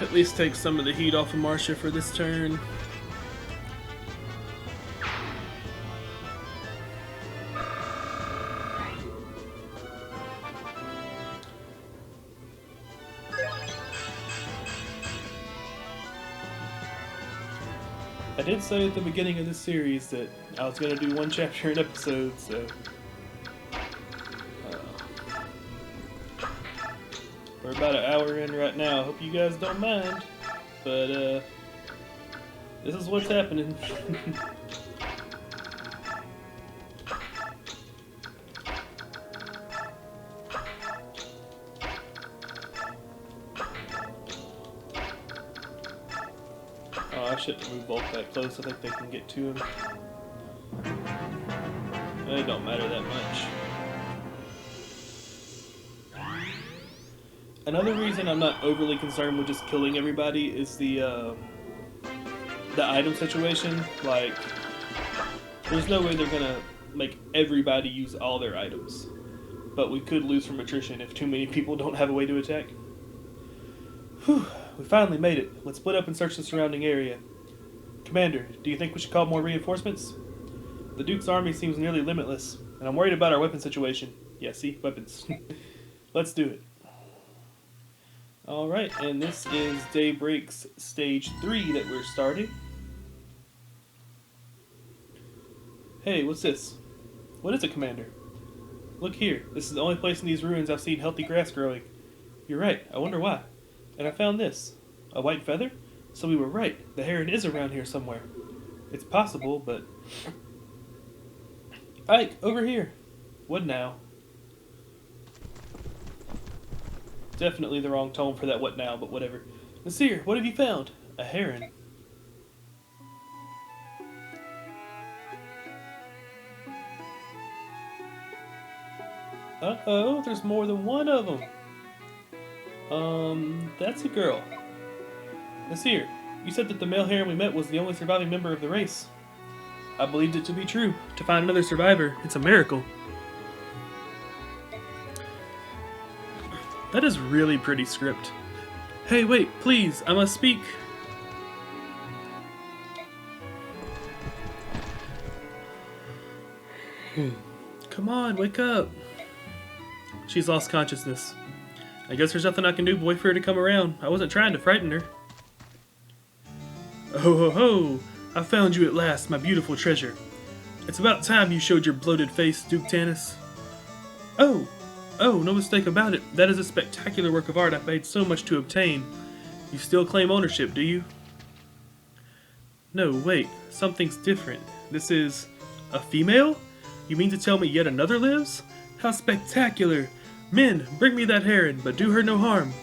At least take some of the heat off of Marcia for this turn. I did say at the beginning of this series that I was going to do one chapter an episode, so... we're about an hour in right now. I hope you guys don't mind, but this is what's happening. Oh, I shouldn't move Bulk that close. I think they can get to him. It don't matter that much. Another reason I'm not overly concerned with just killing everybody is the item situation. Like, there's no way they're gonna make everybody use all their items. But we could lose from attrition if too many people don't have a way to attack. Whew, we finally made it. Let's split up and search the surrounding area. Commander, do you think we should call more reinforcements? The Duke's army seems nearly limitless, and I'm worried about our weapon situation. Yeah, see? Weapons. Let's do it. Alright, and this is Daybreak's Stage 3 that we're starting. Hey, what's this? What is it, Commander? Look here, this is the only place in these ruins I've seen healthy grass growing. You're right, I wonder why. And I found this. A white feather? So we were right, the heron is around here somewhere. It's possible, but... Ike, over here! What now? Definitely the wrong tone for that what now, but whatever. Nasir, what have you found? A heron. Uh-oh, there's more than one of them. That's a girl. Nasir, you said that the male heron we met was the only surviving member of the race. I believed it to be true. To find another survivor, it's a miracle. That is really pretty script. Hey, wait, please, I must speak. Come on, wake up. She's lost consciousness. I guess there's nothing I can do but wait for her to come around. I wasn't trying to frighten her. Oh ho ho! I found you at last, my beautiful treasure. It's about time you showed your bloated face, Duke Tanis. Oh, no mistake about it. That is a spectacular work of art I've paid so much to obtain. You still claim ownership, do you? No, wait. Something's different. This is... a female? You mean to tell me yet another lives? How spectacular! Men, bring me that heron, but do her no harm.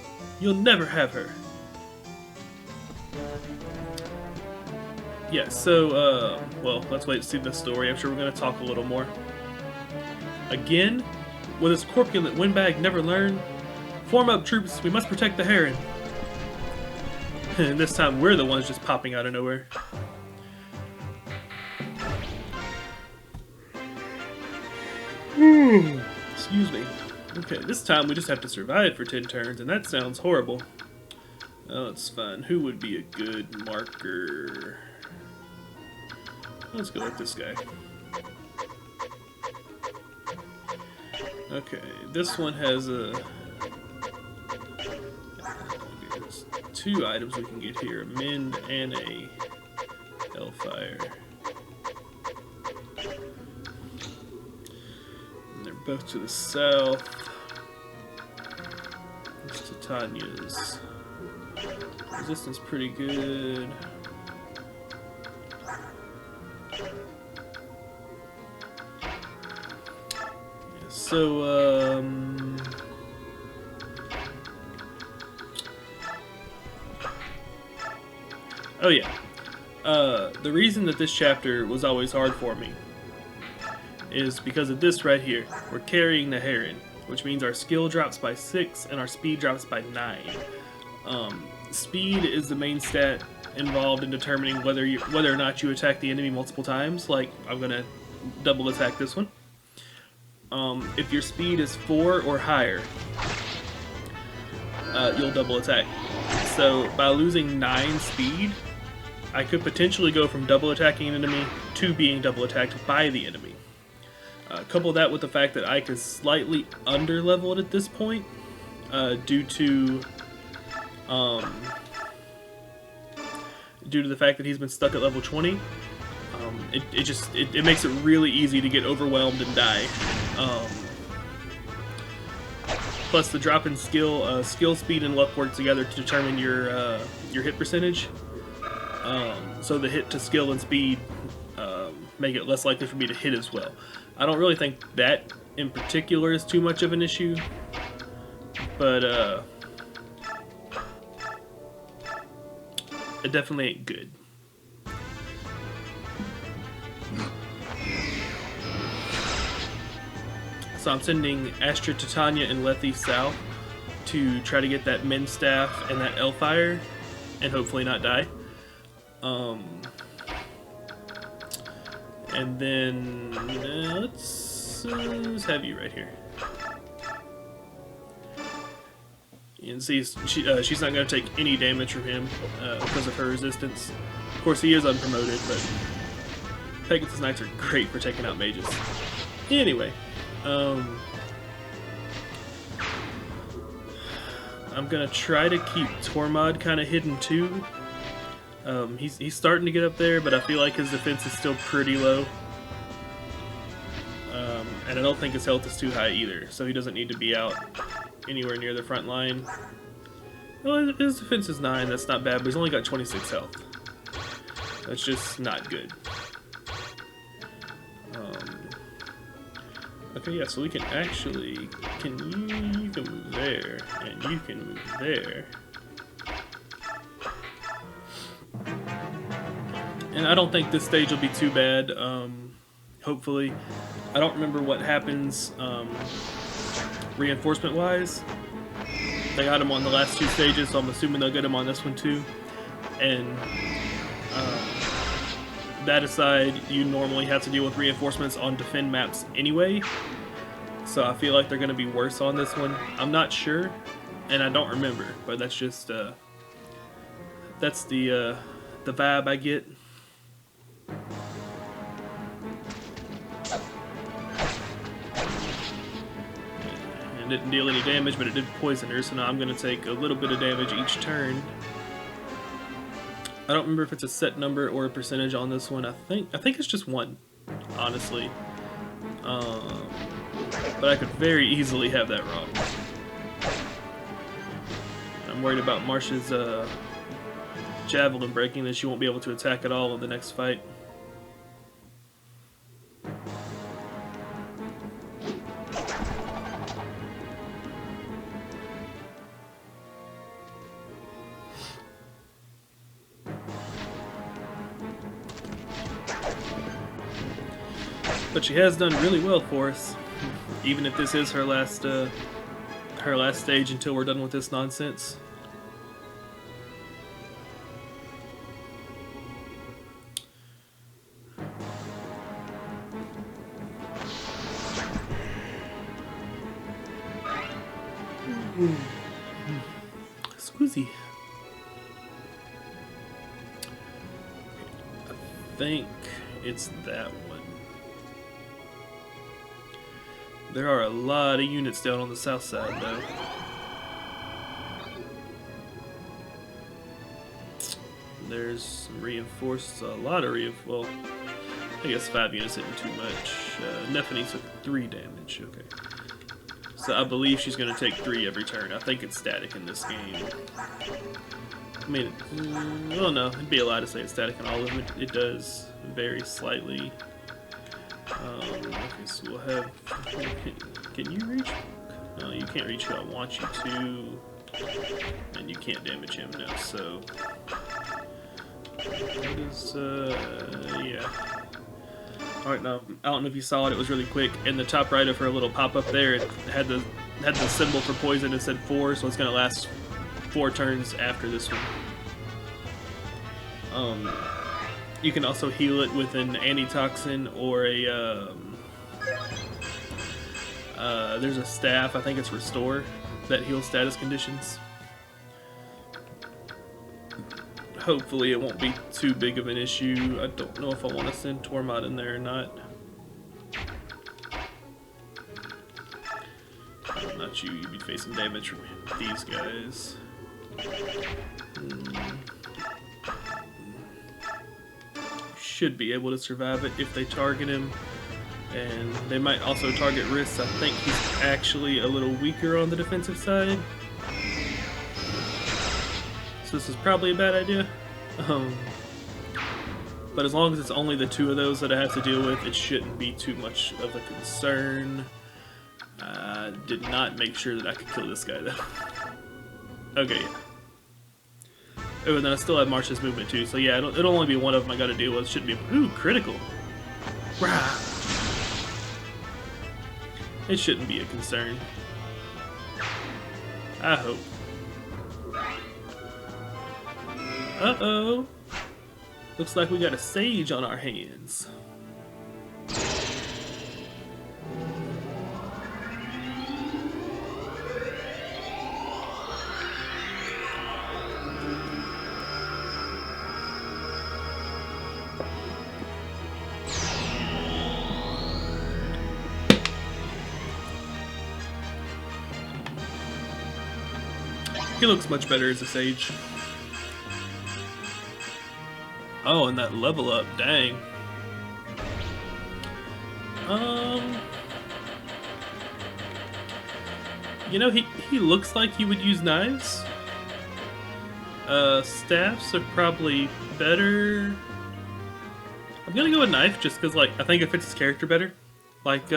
You'll never have her. Yeah, so, well, let's wait to see the story. I'm sure we're going to talk a little more. Again? Will this corpulent windbag never learn? Form up, troops. We must protect the heron. And this time we're the ones just popping out of nowhere. Excuse me. Okay, this time we just have to survive for 10 turns, and that sounds horrible. Oh, it's fine. Who would be a good marker? Let's go with this guy. Okay, this one has a... there's 2 items we can get here, a mend and a hellfire. And they're both to the south. This Titania's resistance pretty good. So, oh yeah. The reason that this chapter was always hard for me is because of this right here. We're carrying the Heron, which means our skill drops by 6 and our speed drops by 9. Speed is the main stat involved in determining whether or not you attack the enemy multiple times. Like, I'm gonna double attack this one. If your speed is 4 or higher, you'll double attack. So by losing 9 speed, I could potentially go from double attacking an enemy to being double attacked by the enemy. Couple that with the fact that Ike is slightly under leveled at this point due to the fact that he's been stuck at level 20. It makes it really easy to get overwhelmed and die. Plus the drop in skill speed and luck work together to determine your hit percentage. So the hit to skill and speed make it less likely for me to hit as well. I don't really think that in particular is too much of an issue, but it definitely ain't good. So I'm sending Astra, Titania, and Lethe south to try to get that Min Staff and that Elfire, and hopefully not die. And then let's have you right here. You can see she's not going to take any damage from him because of her resistance. Of course, he is unpromoted, but Pegasus Knights are great for taking out mages. Anyway, I'm going to try to keep Tormod kind of hidden too. He's starting to get up there, but I feel like his defense is still pretty low. And I don't think his health is too high either, so he doesn't need to be out anywhere near the front line. Well, his defense is 9, that's not bad, but he's only got 26 health. That's just not good. Okay, yeah, so we can actually... you can move there, and you can move there. And I don't think this stage will be too bad, hopefully. I don't remember what happens reinforcement-wise. They got him on the last 2 stages, so I'm assuming they'll get him on this one too. And that aside, you normally have to deal with reinforcements on defend maps anyway. So I feel like they're going to be worse on this one. I'm not sure, and I don't remember, but that's just that's the vibe I get. And didn't deal any damage, but it did poison her, so now I'm going to take a little bit of damage each turn. I don't remember if it's a set number or a percentage on this one. I think it's just 1, honestly. But I could very easily have that wrong. I'm worried about Marsh's javelin breaking, that she won't be able to attack at all in the next fight. But she has done really well for us, even if this is her last stage until we're done with this nonsense. Squeezy. I think it's that one. There are a lot of units down on the south side, though. There's some reinforced, a lot of well, I guess 5 units isn't too much. Nephany took 3 damage, okay. So I believe she's going to take 3 every turn. I think it's static in this game. I mean, well, no, it'd be a lie to say it's static in all of them. It does vary slightly. Okay, so we'll have... Can you reach? No, you can't reach who I want you to. And you can't damage him now, so... What is, yeah. Alright, now, I don't know if you saw it, it was really quick. In the top right of her little pop-up there, it had the symbol for poison, it said 4, so it's going to last 4 turns after this one. You can also heal it with an antitoxin or a, there's a staff, I think it's Restore, that heals status conditions. hopefully it won't be too big of an issue. I don't know if I want to send Tormod in there or not. Not you, you'd be facing damage from these guys. Should be able to survive it if they target him. And they might also target Riss. I think he's actually a little weaker on the defensive side. So this is probably a bad idea. But as long as it's only the two of those that I have to deal with, it shouldn't be too much of a concern. I did not make sure that I could kill this guy though. Okay, yeah. Oh, and then I still have Marsh's movement too, so yeah, it'll only be one of them I gotta deal with. It shouldn't be. Ooh, critical. Rah! It shouldn't be a concern. I hope. Uh-oh. Looks like we got a sage on our hands. He looks much better as a sage. Oh, and that level up, dang. You know, he looks like he would use knives. Staffs are probably better. I'm gonna go with knife just because, like, I think it fits his character better. Like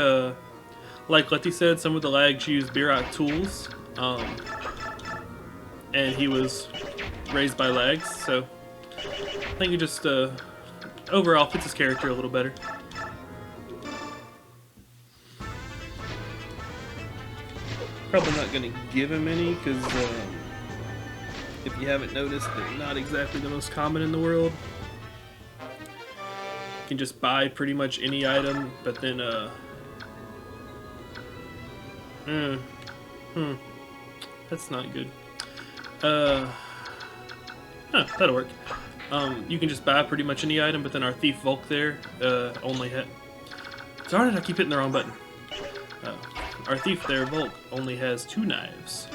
Letty said, some of the lags use Birak tools. And he was raised by lags, so I think it just overall fits his character a little better. Probably not going to give him any because if you haven't noticed, they're not exactly the most common in the world. You can just buy pretty much any item, but then that's not good. That'll work. You can just buy pretty much any item, but then our Thief Volk there only had... Darn it, I keep hitting the wrong button. Our Thief there, Volk, only has 2 knives.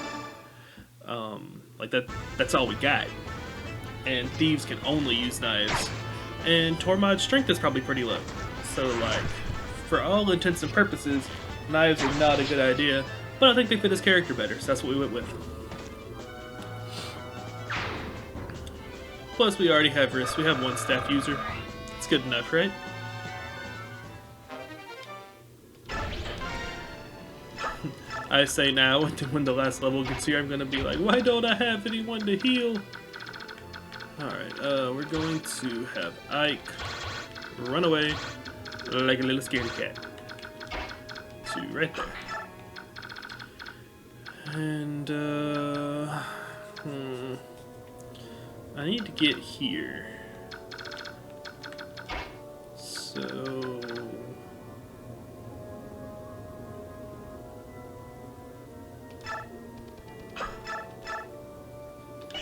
Like that's all we got. And thieves can only use knives. And Tormod's strength is probably pretty low. So, like, for all intents and purposes, knives are not a good idea. But I think they fit his character better, so that's what we went with. Plus, we already have Riss. We have 1 staff user. It's good enough, right? I say now, when the last level gets here, I'm gonna be like, why don't I have anyone to heal? Alright, we're going to have Ike run away like a little scaredy cat. To right there. And, I need to get here. So...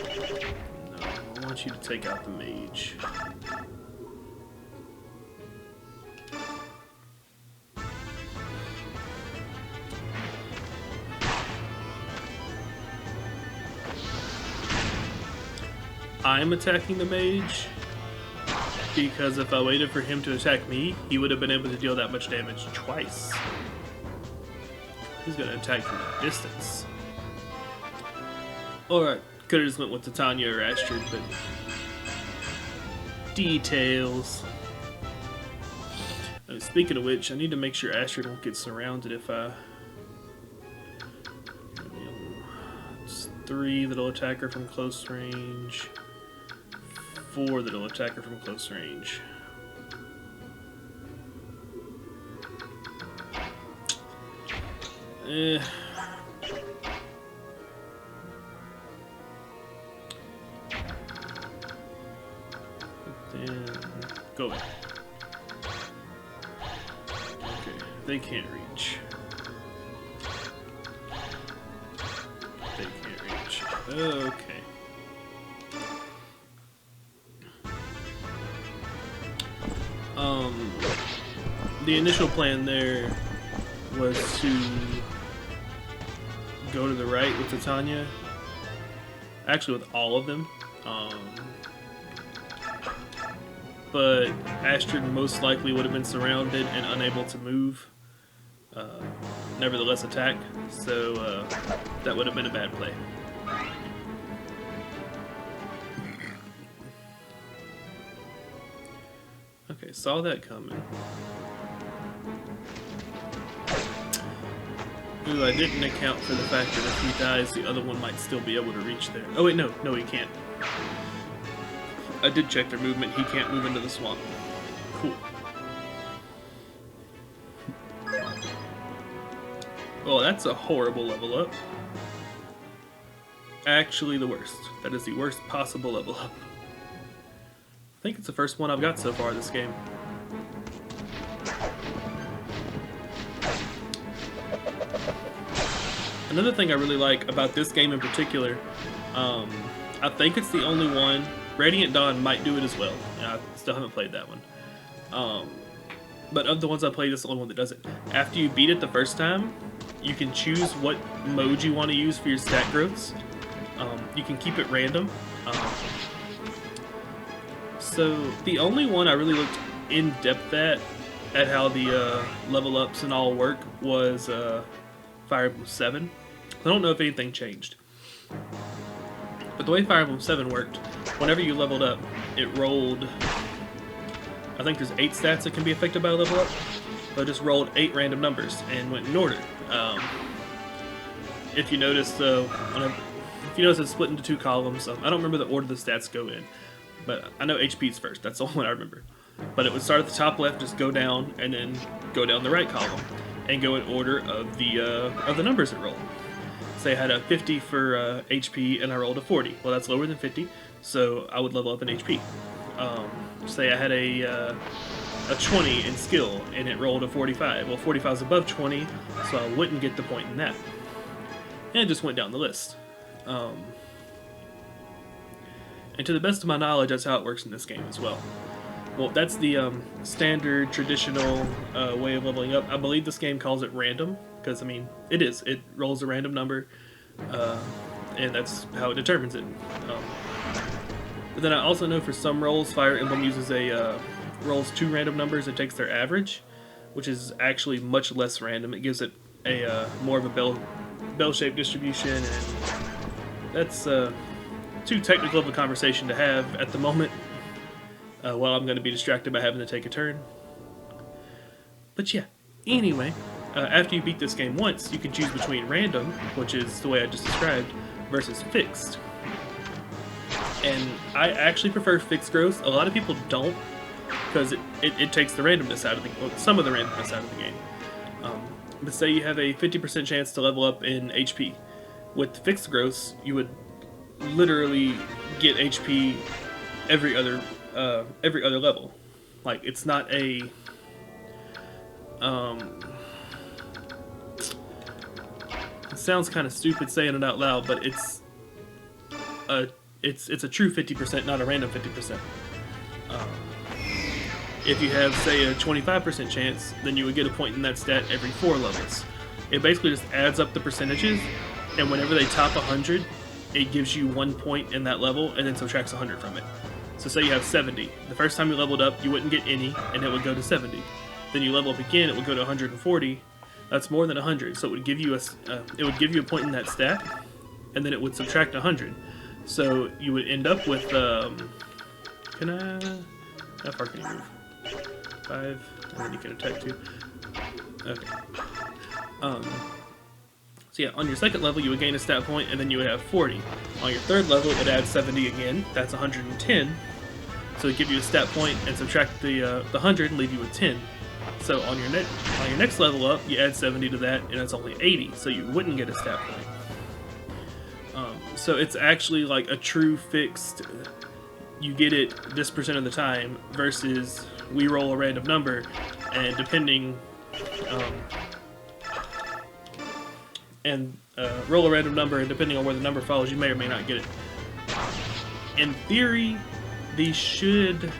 No, I want you to take out the mage. I'm attacking the mage because if I waited for him to attack me, he would have been able to deal that much damage twice. He's gonna attack from a distance. Alright, could've just went with Titania or Astrid, but... details. Speaking of which, I need to make sure Astrid won't get surrounded if I... It's 3 that'll attack her from close range. 4 that'll attack her from close range. Then go away. Okay, they can't reach. They can't reach. Okay. The initial plan there was to go to the right with Titania. Actually, with all of them. But Astrid most likely would have been surrounded and unable to move. Nevertheless attack. So that would have been a bad play. Okay, saw that coming. Ooh, I didn't account for the fact that if he dies, the other one might still be able to reach there. Oh wait, no, he can't. I did check their movement. He can't move into the swamp. Cool. Well, that's a horrible level up. Actually, the worst. That is the worst possible level up. I think it's the first one I've got so far this game. Another thing I really like about this game in particular, I think it's the only one. Radiant Dawn might do it as well. I still haven't played that one. But of the ones I played, it's the only one that does it. After you beat it the first time, you can choose what mode you want to use for your stat growths. You can keep it random. So the only one I really looked in depth at how the level ups and all work was Fire Emblem 7. I don't know if anything changed. But the way Fire Emblem 7 worked, whenever you leveled up, it rolled, I think there's 8 stats that can be affected by a level up, but it just rolled 8 random numbers and went in order. If you notice, it's split into 2 columns. I don't remember the order the stats go in, but I know HP is first. That's the only one I remember. But it would start at the top left, just go down, and then go down the right column, and go in order of the numbers it rolled. Say I had a 50 for HP and I rolled a 40. Well, that's lower than 50, so I would level up in HP. Say I had a 20 in skill and it rolled a 45. Well, 45 is above 20, so I wouldn't get the point in that. And it just went down the list. And to the best of my knowledge, that's how it works in this game as well. Well, that's the standard, traditional way of leveling up. I believe this game calls it random, because, I mean, it is. It rolls a random number, and that's how it determines it. But then I also know for some rolls, Fire Emblem uses rolls 2 random numbers and takes their average, which is actually much less random. It gives it a more of a bell-shaped distribution, and that's too technical of a conversation to have at the moment. While I'm going to be distracted by having to take a turn. But yeah, anyway, after you beat this game once, you can choose between random, which is the way I just described, versus fixed. And I actually prefer fixed growth. A lot of people don't, because it takes the randomness out of some of the randomness out of the game. But say you have a 50% chance to level up in HP. With fixed growths, you would literally get HP every other level. Like, it's not a it sounds kind of stupid saying it out loud, but it's a true 50%, not a random 50%. If you have, say, a 25% chance, then you would get a point in that stat every 4 levels. It basically just adds up the percentages, and whenever they top 100, it gives you 1 point in that level, and then subtracts 100 from it. So say you have 70. The first time you leveled up, you wouldn't get any, and it would go to 70. Then you level up again, it would go to 140. That's more than 100, so it would give you a point in that stat, and then it would subtract 100. So you would end up with how far can you move? 5, and then you can attack 2. Okay. So yeah, on your second level you would gain a stat point, and then you would have 40. On your third level it would add 70 again. That's 110. So it would give you a stat point and subtract the 100 and leave you with 10. So on your next level up, you add 70 to that, and it's only 80. So you wouldn't get a stat point. So it's actually like a true fixed. You get it this percent of the time versus we roll a random number, and depending. Roll a random number, and depending on where the number falls, you may or may not get it. In theory, these should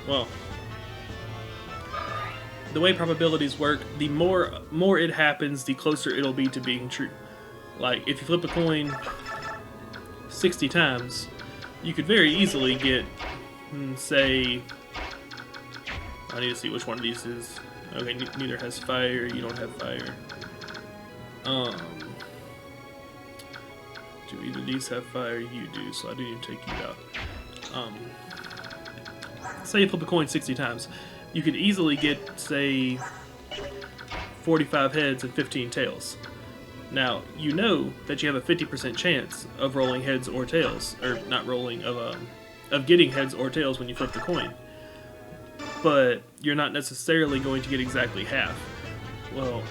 well, the way probabilities work, the more it happens, the closer it'll be to being true. Like, if you flip a coin 60 times, you could very easily get, say, I need to see which one of these is. Okay, neither has fire, you don't have fire. Do either of these have fire? You do, so I do need to take you out. Say you flip a coin 60 times. You could easily get, say, 45 heads and 15 tails. Now, you know that you have a 50% chance of rolling heads or tails, or not rolling, of getting heads or tails when you flip the coin. But you're not necessarily going to get exactly half. Well,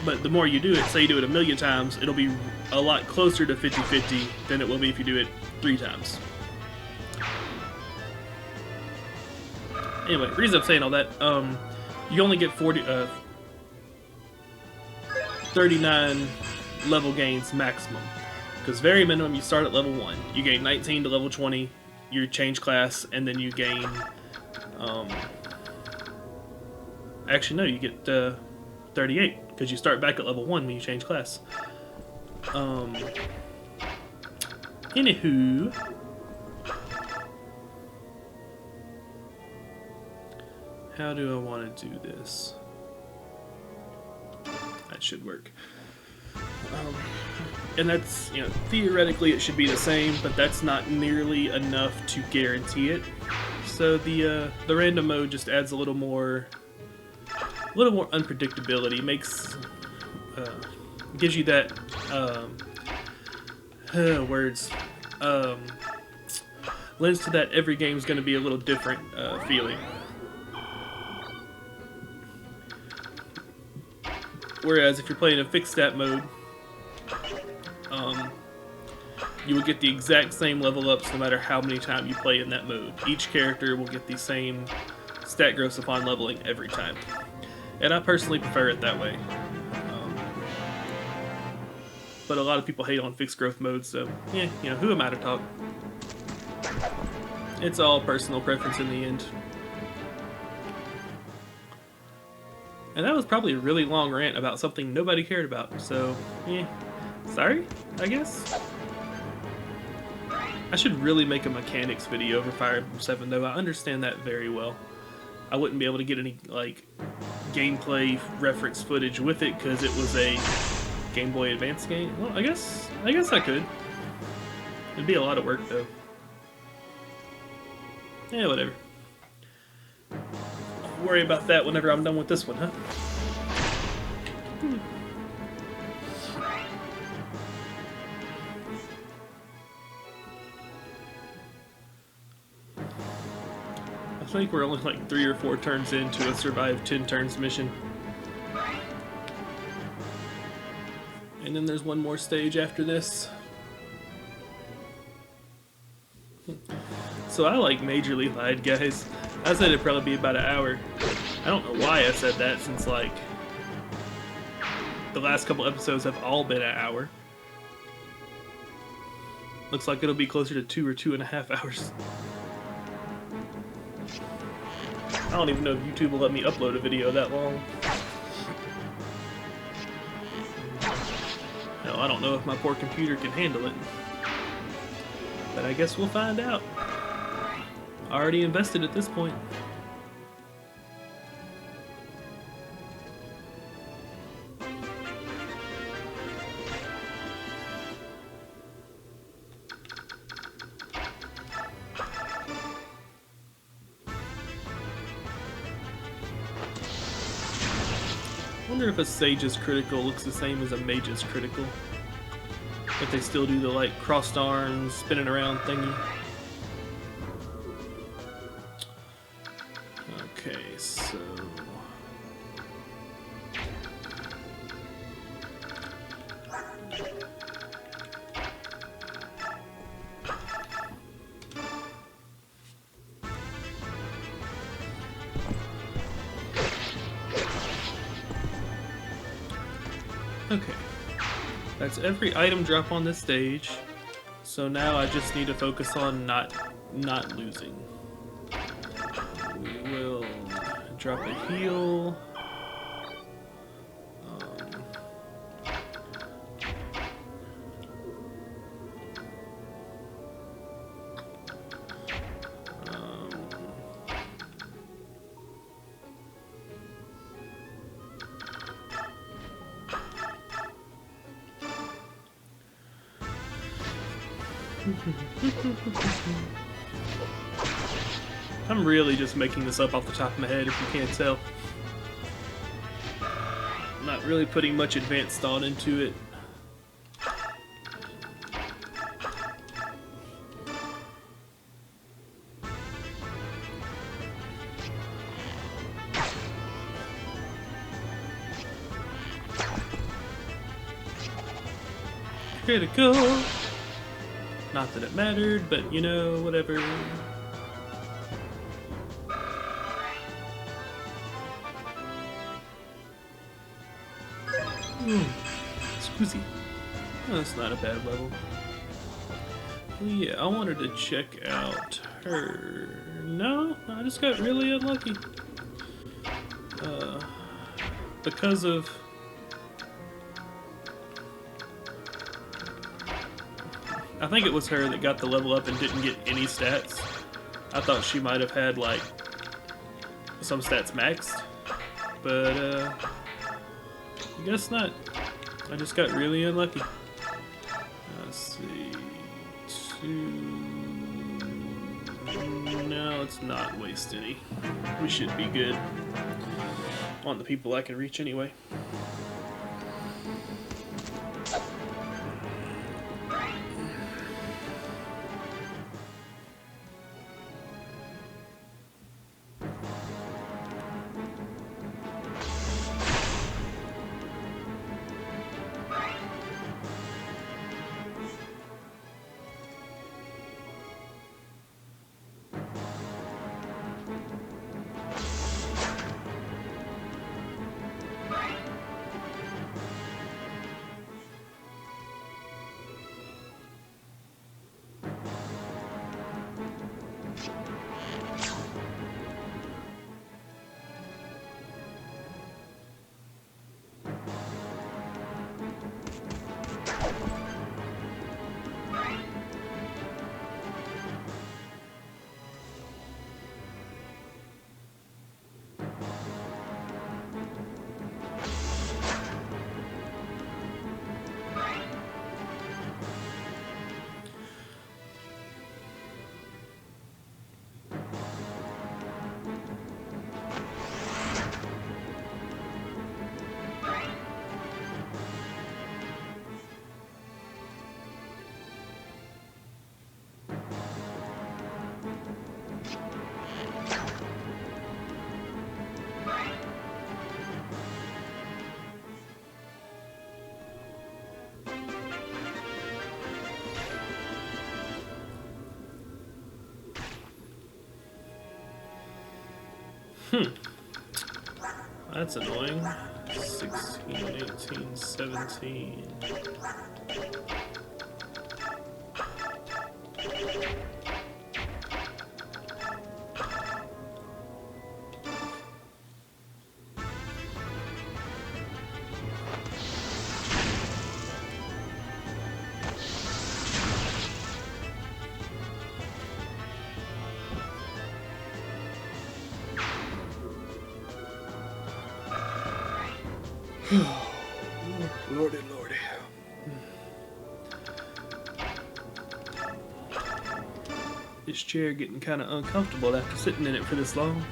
but the more you do it, say you do it 1,000,000 times, it'll be a lot closer to 50-50 than it will be if you do it 3 times. Anyway, the reason I'm saying all that, you only get 39 level gains maximum. Because very minimum, you start at level 1. You gain 19 to level 20, you change class, and then you gain... actually, no, you get 38, because you start back at level 1 when you change class. Anywho... how do I want to do this? That should work. And that's, you know, theoretically it should be the same, but that's not nearly enough to guarantee it. So the random mode just adds a little more unpredictability. Makes gives you that lends to that every game is going to be a little different feeling. Whereas if you're playing in fixed stat mode, you will get the exact same level ups no matter how many times you play in that mode. Each character will get the same stat growths upon leveling every time. And I personally prefer it that way. But a lot of people hate on fixed growth mode, so yeah, you know, who am I to talk? It's all personal preference in the end. And that was probably a really long rant about something nobody cared about, so, yeah. Sorry, I guess? I should really make a mechanics video for Fire Emblem 7, though. I understand that very well. I wouldn't be able to get any, like, gameplay reference footage with it, because it was a Game Boy Advance game. Well, I guess I could. It'd be a lot of work, though. Yeah, whatever. Worry about that whenever I'm done with this one, huh? I think we're only like 3 or 4 turns into a survive 10 turns mission. And then there's one more stage after this. So I like majorly lied, guys. I said it'd probably be about an hour. I don't know why I said that, since like the last couple episodes have all been an hour. Looks like it'll be closer to 2 or 2.5 hours. I don't even know if YouTube will let me upload a video that long. No, I don't know if my poor computer can handle it. But I guess we'll find out. Already invested at this point. I wonder if a Sage's critical looks the same as a Mage's critical. If they still do the like crossed arms, spinning around thingy. Okay, so... okay, that's every item drop on this stage, so now I just need to focus on not losing. Drop a heal. I'm really just making this up off the top of my head, if you can't tell. I'm not really putting much advanced thought into it. Critical! Not that it mattered, but you know, whatever. Squeezy. Oh, that's not a bad level. Well, yeah, I wanted to check out her. No, I just got really unlucky. Because of... I think it was her that got the level up and didn't get any stats. I thought she might have had, like, some stats maxed. But, I guess not. I just got really unlucky. Let's see. 2... No, let's not waste any. We should be good on the people I can reach anyway. That's annoying. 16, 18, 17. Lordy, lordy. This chair getting kind of uncomfortable after sitting in it for this long.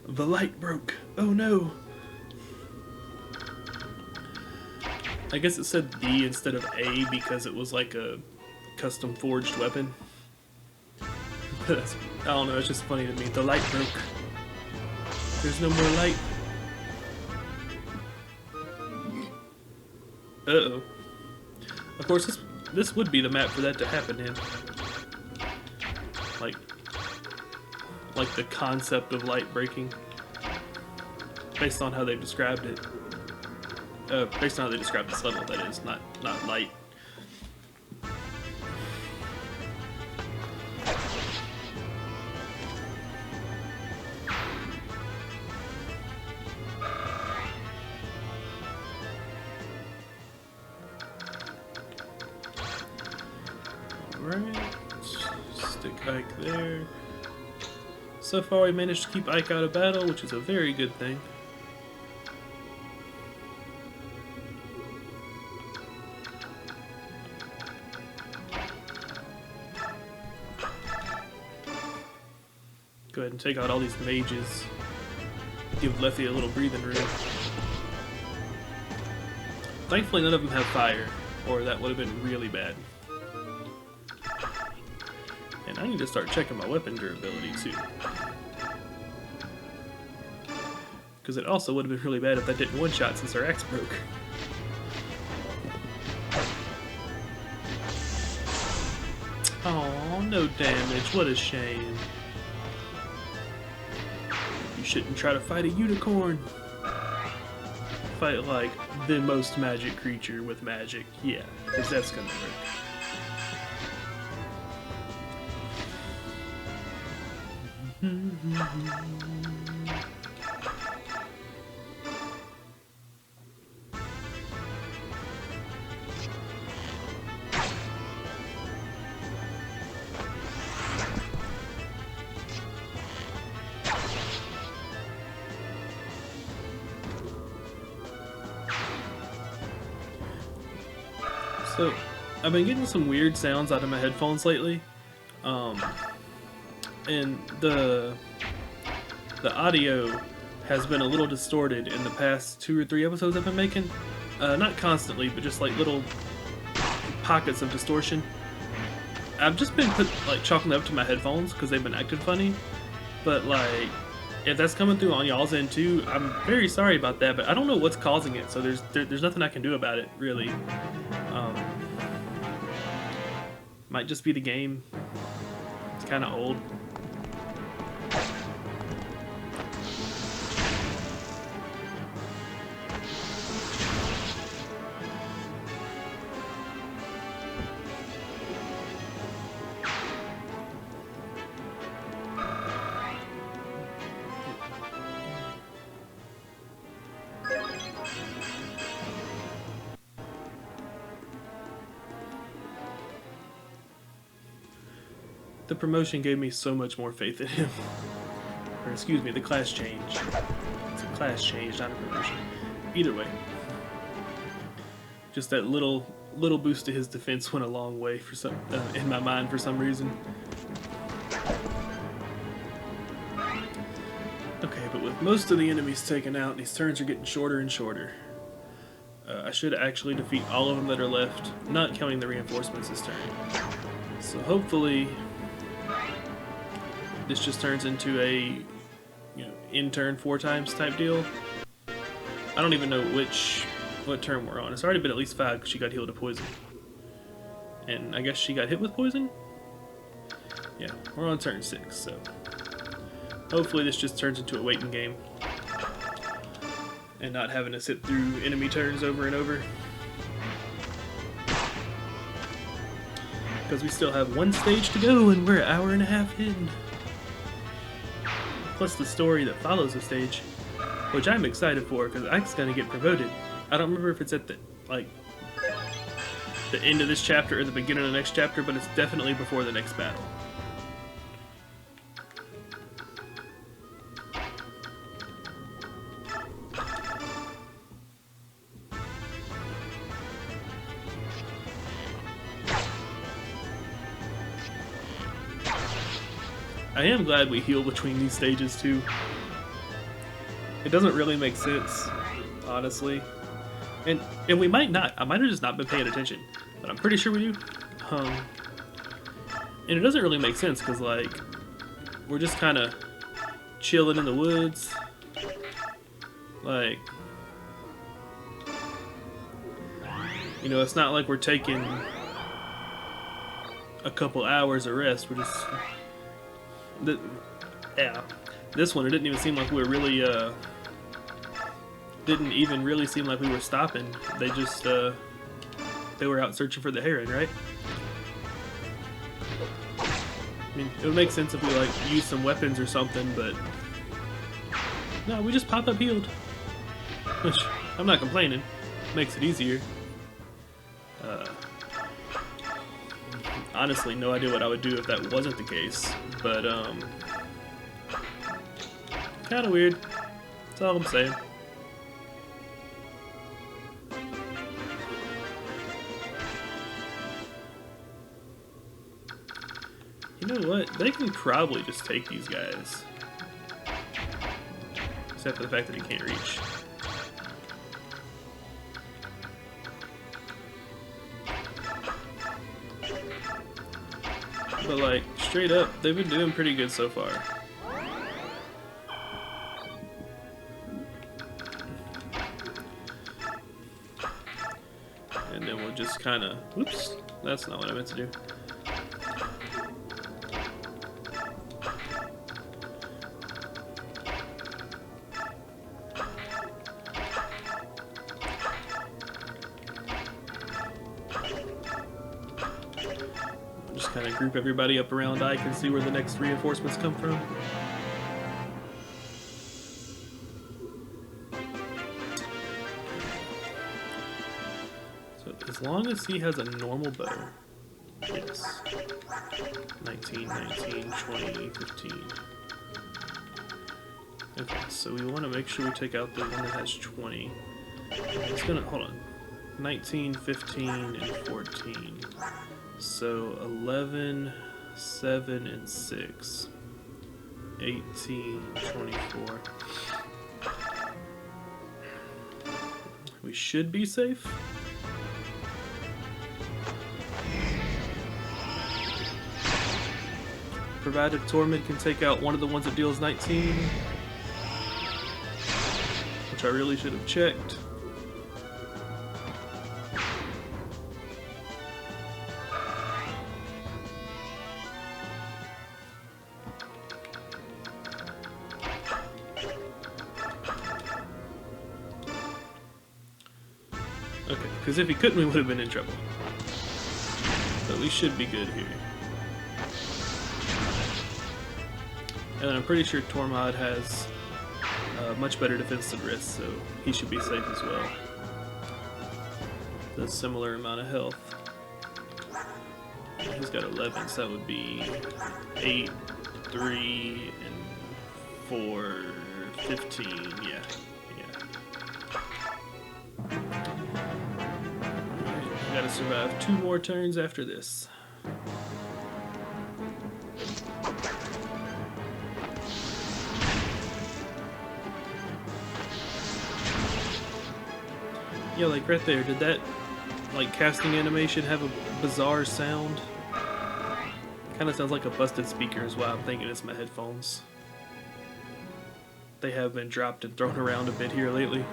The light broke. Oh no. I guess it said B instead of A because it was like a custom forged weapon. I don't know, it's just funny to me. The light broke. There's no more light. Uh-oh. Of course, this would be the map for that to happen in. Like the concept of light breaking, based on how they described it. Based on how they described this level, that is, not light. Alright, stick Ike there. So far we managed to keep Ike out of battle, which is a very good thing. Go ahead and take out all these mages. Give Lethe a little breathing room. Thankfully none of them have fire, or that would have been really bad. And I need to start checking my weapon durability too. Because it also would have been really bad if that didn't one-shot since our axe broke. Oh, no damage. What a shame. You shouldn't try to fight a unicorn. Fight like the most magic creature with magic. Yeah, because that's gonna work. So, I've been getting some weird sounds out of my headphones lately, and the audio has been a little distorted in the past 2 or 3 episodes I've been making. Not constantly, but just like little pockets of distortion. I've just been chalking it up to my headphones because they've been acting funny, but like, if that's coming through on y'all's end too, I'm very sorry about that, but I don't know what's causing it, so there's nothing I can do about it, really. Might just be the game. It's kind of old. The promotion gave me so much more faith in him. Or excuse me, the class change. It's a class change, not a promotion. Either way. Just that little boost to his defense went a long way for some in my mind for some reason. Okay, but with most of the enemies taken out, these turns are getting shorter and shorter. I should actually defeat all of them that are left, not counting the reinforcements this turn. So hopefully this just turns into a, in turn 4 times type deal. I don't even know what turn we're on. It's already been at least 5 because she got healed to poison. And I guess she got hit with poison? Yeah, we're on turn 6, so hopefully this just turns into a waiting game. And not having to sit through enemy turns over and over. Because we still have 1 stage to go and we're an hour and a half in. Plus the story that follows the stage, which I'm excited for because Ike's gonna get promoted. I don't remember if it's at the end of this chapter or the beginning of the next chapter, but it's definitely before the next battle. I am glad we heal between these stages too. It doesn't really make sense, honestly. And we might not. I might have just not been paying attention. But I'm pretty sure we do. And it doesn't really make sense because, like, we're just kind of chilling in the woods. Like, it's not like we're taking a couple hours of rest. We're just, yeah. This one, it didn't even seem like we were really, didn't even really seem like we were stopping. They just, they were out searching for the Kheran, right? I mean, it would make sense if we, like, used some weapons or something, but no, we just pop up healed. Which, I'm not complaining. Makes it easier. Honestly, no idea what I would do if that wasn't the case, but, kinda weird. That's all I'm saying. You know what? They can probably just take these guys. Except for the fact that he can't reach. But like, straight up, they've been doing pretty good so far. And then we'll just kinda, whoops, that's not what I meant to do. Kind of group everybody up around Ike and see where the next reinforcements come from. So as long as he has a normal bow, yes. 19, 19, 20, 15. Okay, so we want to make sure we take out the one that has 20. It's gonna, hold on. 19, 15, and 14. So 11, 7, and 6. 18, 24. We should be safe. Provided Tormund can take out one of the ones that deals 19. Which I really should have checked. Okay, because if he couldn't, we would have been in trouble. But we should be good here. And then I'm pretty sure Tormod has much better defense than Riss, so he should be safe as well. A similar amount of health. He's got 11, so that would be 8, 3, and 4, 15, yeah. Gotta survive 2 more turns after this. Yeah, like right there, did that like casting animation have a bizarre sound? Kinda sounds like a busted speaker is why I'm thinking it's my headphones. They have been dropped and thrown around a bit here lately.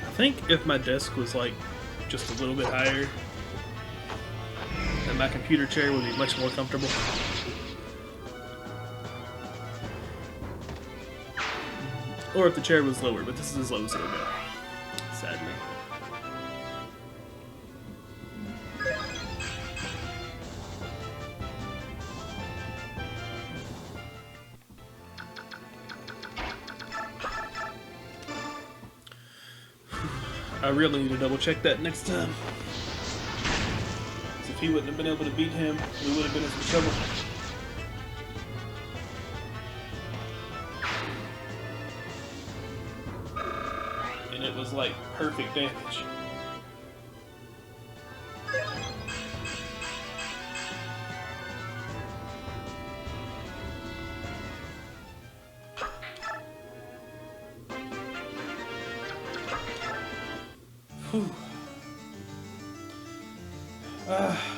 I think if my desk was like just a little bit higher, then my computer chair would be much more comfortable. Or if the chair was lower, but this is as low as it'll go. Sadly. I really need to double check that next time. If he wouldn't have been able to beat him, we would have been in some trouble. And it was like perfect damage. Whew.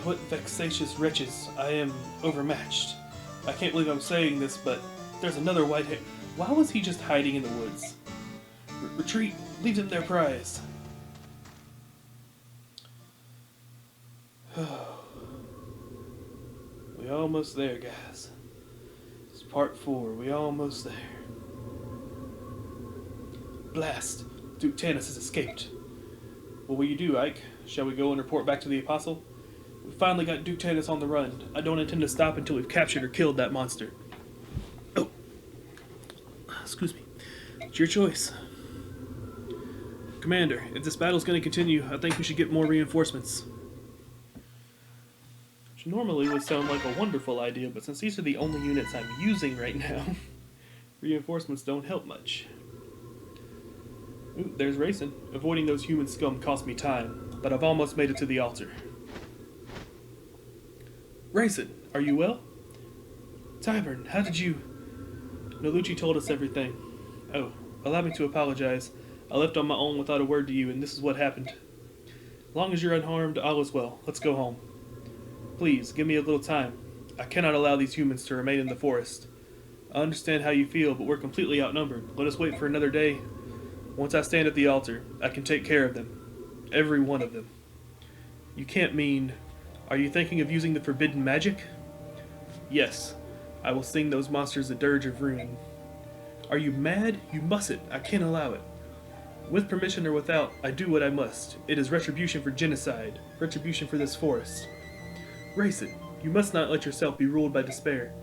What vexatious wretches. I am overmatched. I can't believe I'm saying this, but there's another white hair. Why was he just hiding in the woods? Retreat. Leave them their prize. We almost there, guys. It's part 4. We almost there. Blast. Duke Tanis has escaped. What will you do, Ike? Shall we go and report back to the Apostle? We finally got Duke Tanis on the run. I don't intend to stop until we've captured or killed that monster. Oh. Excuse me. It's your choice. Commander, if this battle's going to continue, I think we should get more reinforcements. Which normally would sound like a wonderful idea, but since these are the only units I'm using right now, reinforcements don't help much. Ooh, there's Racing. Avoiding those human scum cost me time, but I've almost made it to the altar. Racing, are you well? Tybern, how did you... Nalucci told us everything. Oh, allow me to apologize. I left on my own without a word to you, and this is what happened. As long as you're unharmed, all is well. Let's go home. Please, give me a little time. I cannot allow these humans to remain in the forest. I understand how you feel, but we're completely outnumbered. Let us wait for another day. Once I stand at the altar, I can take care of them. Every one of them. You can't mean... Are you thinking of using the forbidden magic? Yes. I will sing those monsters a dirge of ruin. Are you mad? You mustn't. I can't allow it. With permission or without, I do what I must. It is retribution for genocide. Retribution for this forest. Racing, you must not let yourself be ruled by despair.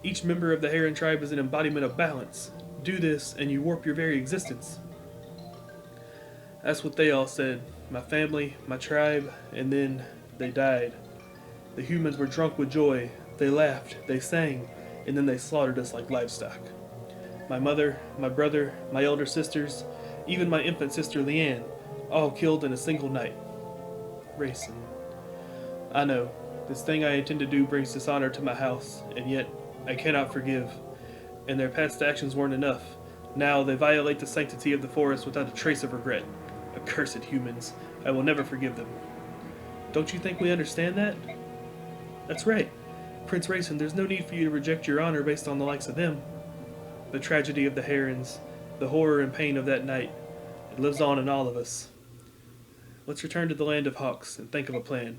Each member of the Kheran tribe is an embodiment of balance. Do this, and you warp your very existence. That's what they all said. My family, my tribe, and then they died. The humans were drunk with joy. They laughed, they sang, and then they slaughtered us like livestock. My mother, my brother, my elder sisters, even my infant sister Leanne, all killed in a single night. Racing. I know, this thing I intend to do brings dishonor to my house, and yet I cannot forgive. And their past actions weren't enough. Now they violate the sanctity of the forest without a trace of regret. Accursed humans. I will never forgive them. Don't you think we understand that? That's right. Prince Racing, there's no need for you to reject your honor based on the likes of them. The tragedy of the Kherans, the horror and pain of that night, it lives on in all of us. Let's return to the land of Hawks and think of a plan.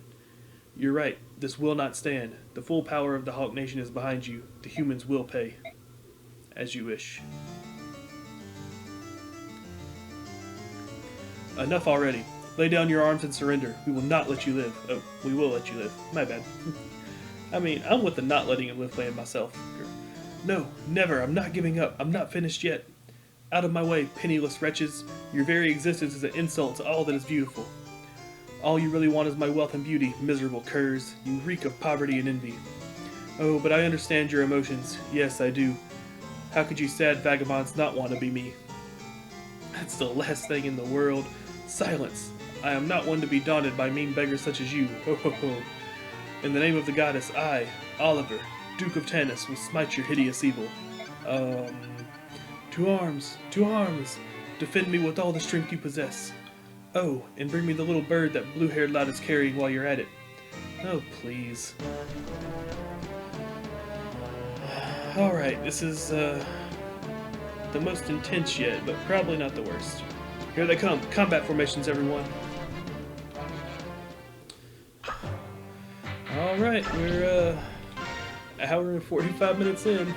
You're right, this will not stand. The full power of the Hawk Nation is behind you. The humans will pay. As you wish. Enough already. Lay down your arms and surrender. We will not let you live. Oh, we will let you live. My bad. I mean, I'm with the not letting him live plan myself. No, never. I'm not giving up. I'm not finished yet. Out of my way, penniless wretches. Your very existence is an insult to all that is beautiful. All you really want is my wealth and beauty, miserable curs. You reek of poverty and envy. Oh, but I understand your emotions. Yes, I do. How could you sad vagabonds not want to be me? That's the last thing in the world. Silence. I am not one to be daunted by mean beggars such as you. Ho ho ho. In the name of the goddess, I, Oliver, Duke of Tanis, will smite your hideous evil. To arms, to arms. Defend me with all the strength you possess. Oh, and bring me the little bird that blue-haired lad is carrying while you're at it. Oh, please. Alright, this is, the most intense yet, but probably not the worst. Here they come. Combat formations, everyone. Alright, we're, hour and 45 minutes in.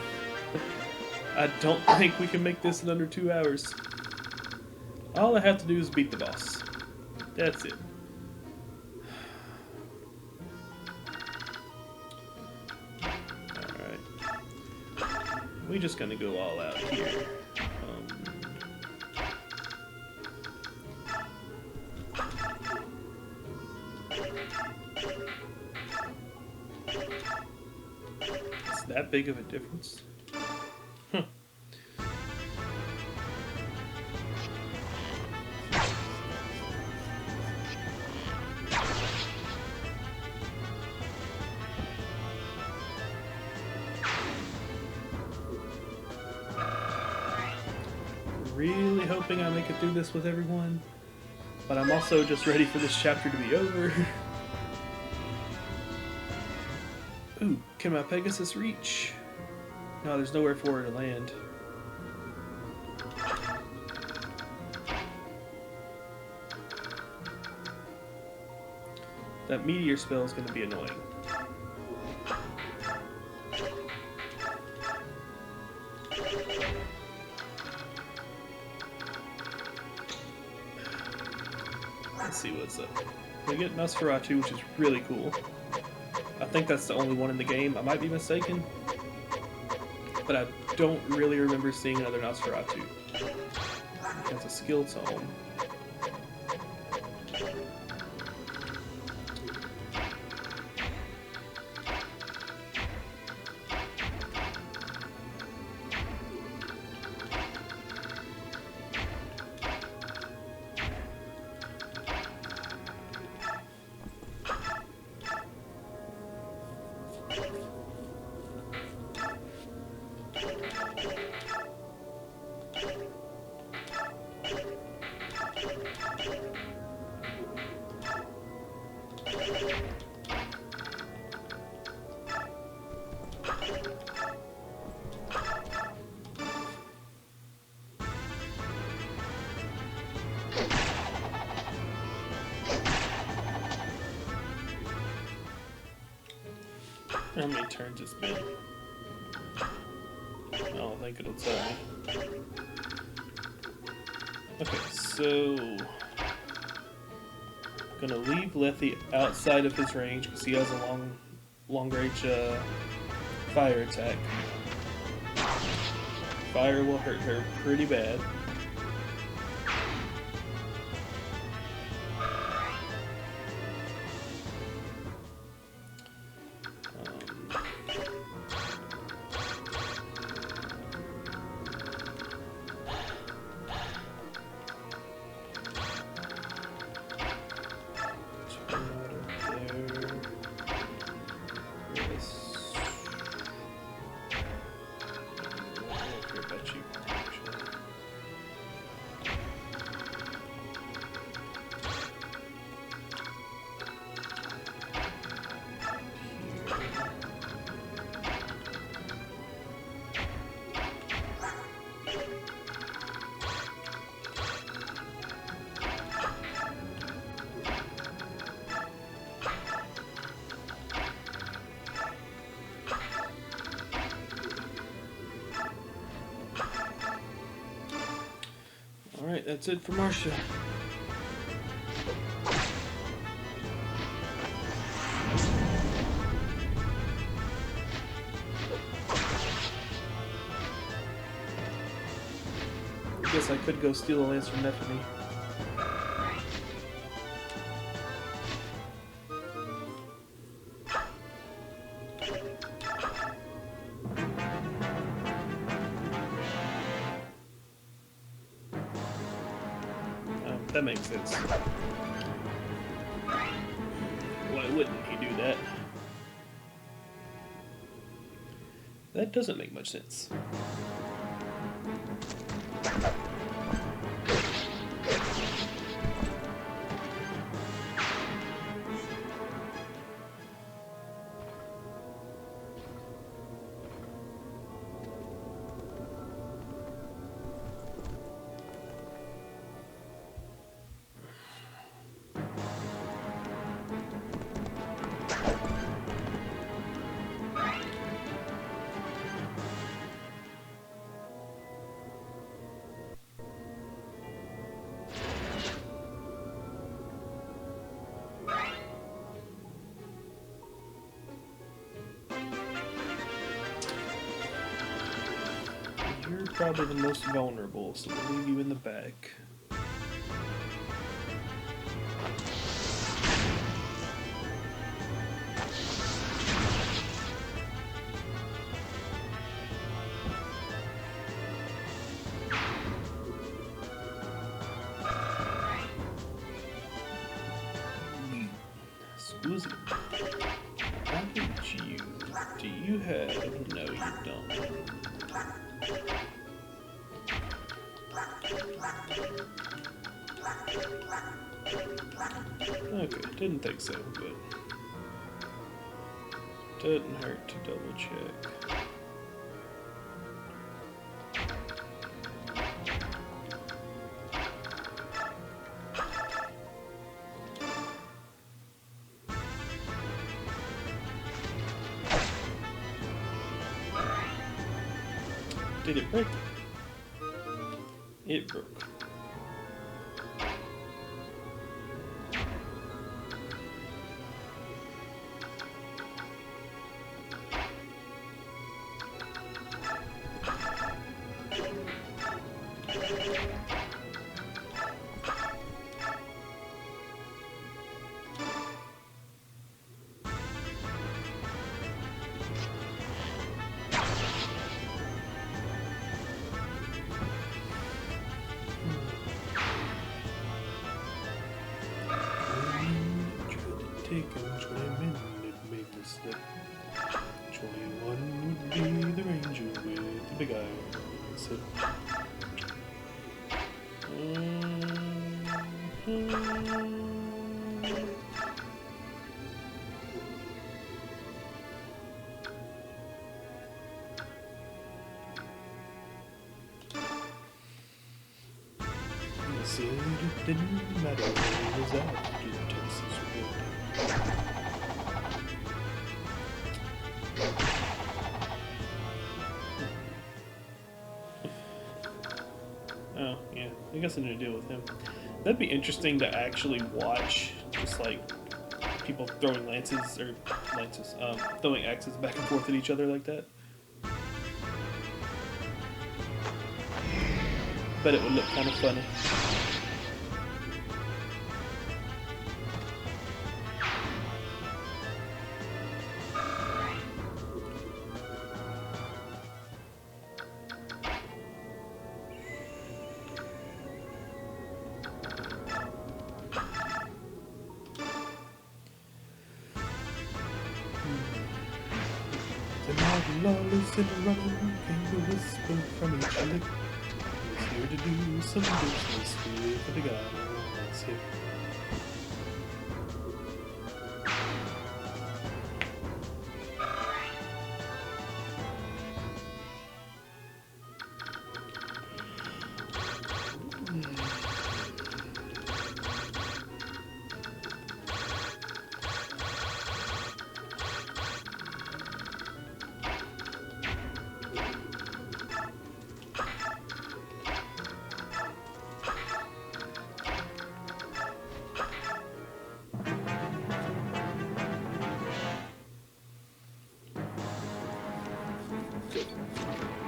I don't think we can make this in under 2 hours. All I have to do is beat the boss. That's it. Alright. We're just gonna go all out here. Is that big of a difference? Huh. Really hoping I make it through this with everyone, but I'm also just ready for this chapter to be over. Ooh, can my Pegasus reach? No, there's nowhere for her to land. That meteor spell is going to be annoying. Let's see what's up. We get Nosferatu, which is really cool. I think that's the only one in the game. I might be mistaken, but I don't really remember seeing another Nosferatu. That's a skill tome. How many turns it's been? I don't think it'll tell me. Okay, so gonna leave Lethe outside of his range because he has a long range fire attack. Fire will hurt her pretty bad. Alright, that's it for Marcia. I guess I could go steal a lance from Nephemy. That makes sense. Why wouldn't he do that? That doesn't make much sense. probably the most vulnerable, so we'll leave you in the back. Squizzy. How did you? Do you have? No, you don't. Okay, didn't think so, but doesn't hurt to double check. Did it break? It broke. Taken 20 minutes, it made me slip. 21 would be the ranger with the big eye on his hip. He said it didn't matter where he was at, in Texas wood. Oh, yeah. I guess I need to deal with him. That'd be interesting to actually watch, just like people throwing throwing axes back and forth at each other like that. Bet it would look kind of funny. Lawless and running came the whisper from each lip. He's here to do some business with the big eye on his hip.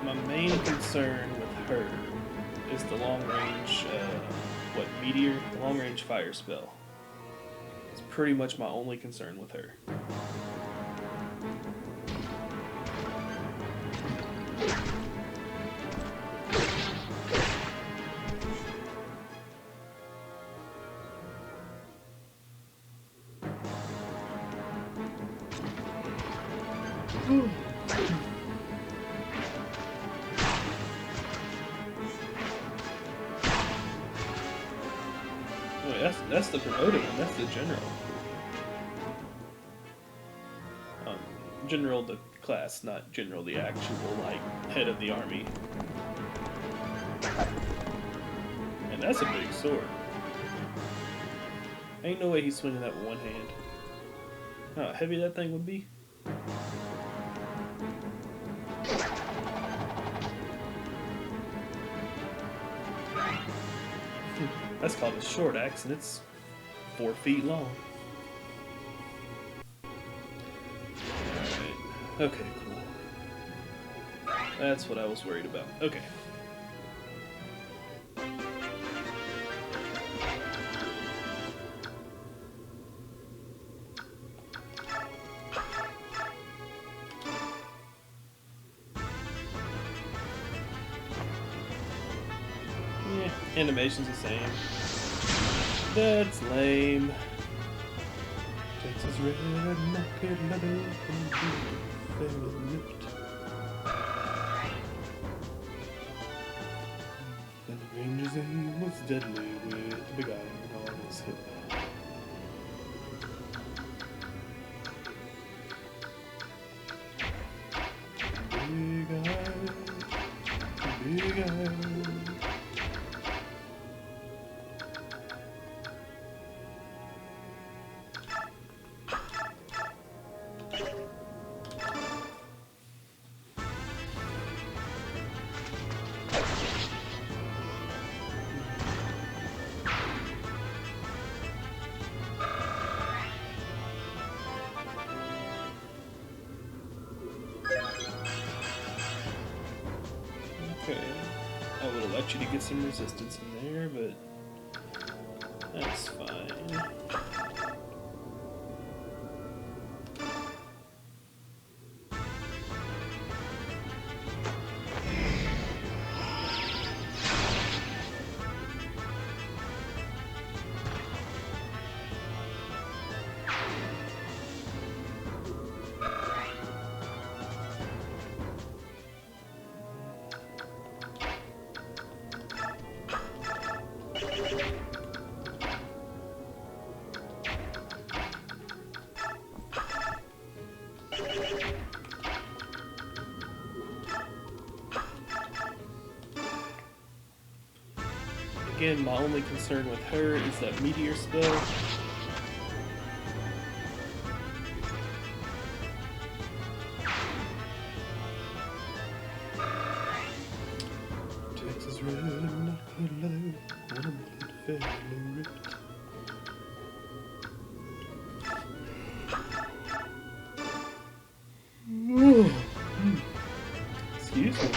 My main concern with her is the long range, long range fire spell. It's pretty much my only concern with her. That's the promoted one. That's the general. General the class, not general the actual head of the army. And that's a big sword. Ain't no way he's swinging that with one hand. How heavy that thing would be. That's called a short axe, and it's 4 feet long. Alright. Okay, cool. That's what I was worried about. Okay. Animation's the same. That's lame. Texas red market leather fairly ripped. And the ranger's aim was deadly with the big iron on his hip. Big iron. Okay, I would have let you to get some resistance in there, but that's fine. Again, my only concern with her is that meteor spell. Texas red and not good leather, and a bullet fairly ripped. Excuse me.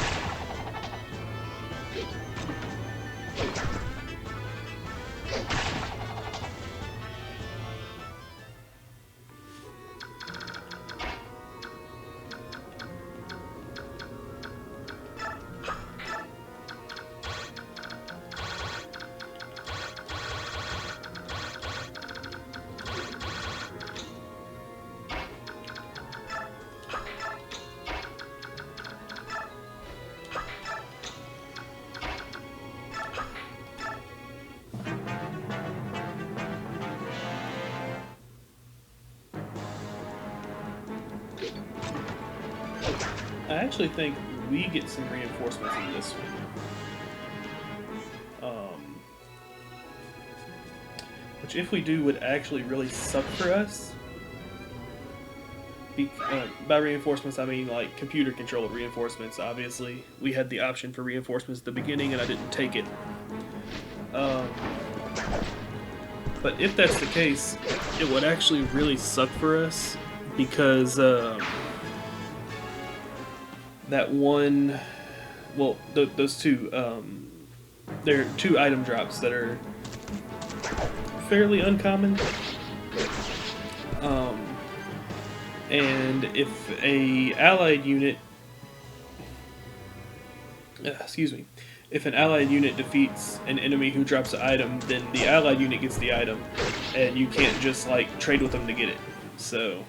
I actually think we get some reinforcements in this one. Which, if we do, would actually really suck for us. By reinforcements, I mean like computer-controlled reinforcements, obviously. We had the option for reinforcements at the beginning, and I didn't take it. But if that's the case, it would actually really suck for us, because that one, well, those two, there are two item drops that are fairly uncommon. And if a allied unit, if an allied unit defeats an enemy who drops an item, then the allied unit gets the item, and you can't just like trade with them to get it. So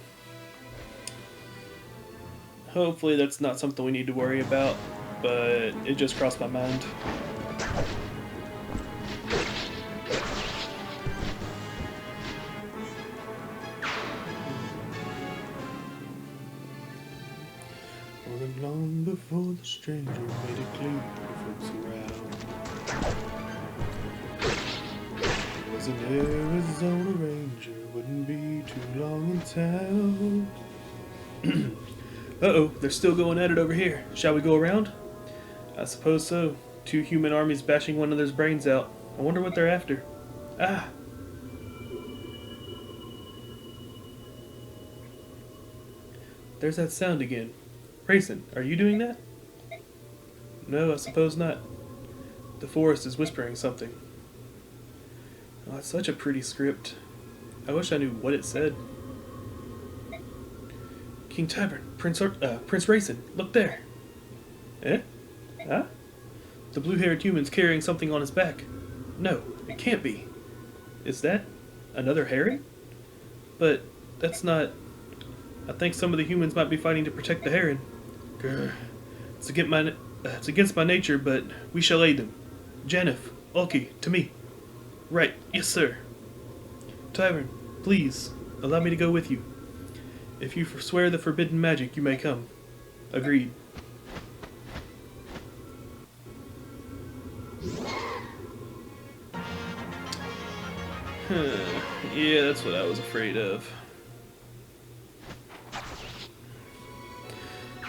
hopefully that's not something we need to worry about, but it just crossed my mind. Long before the stranger made it clear to folks around, he was an Arizona Ranger, wouldn't be too long in town. Uh-oh, they're still going at it over here. Shall we go around? I suppose so. Two human armies bashing one another's brains out. I wonder what they're after. Ah! There's that sound again. Grayson, are you doing that? No, I suppose not. The forest is whispering something. Oh, it's such a pretty script. I wish I knew what it said. King Tavern, Prince Rayson, look there. Eh? Huh? The blue-haired human's carrying something on his back. No, it can't be. Is that another Harry? But that's not... I think some of the humans might be fighting to protect the Heron. Grr. It's against my nature, but we shall aid them. Janif, Ulki, to me. Right, yes sir. Tyrant, please, allow me to go with you. If you swear the forbidden magic, you may come. Agreed. Yeah, that's what I was afraid of.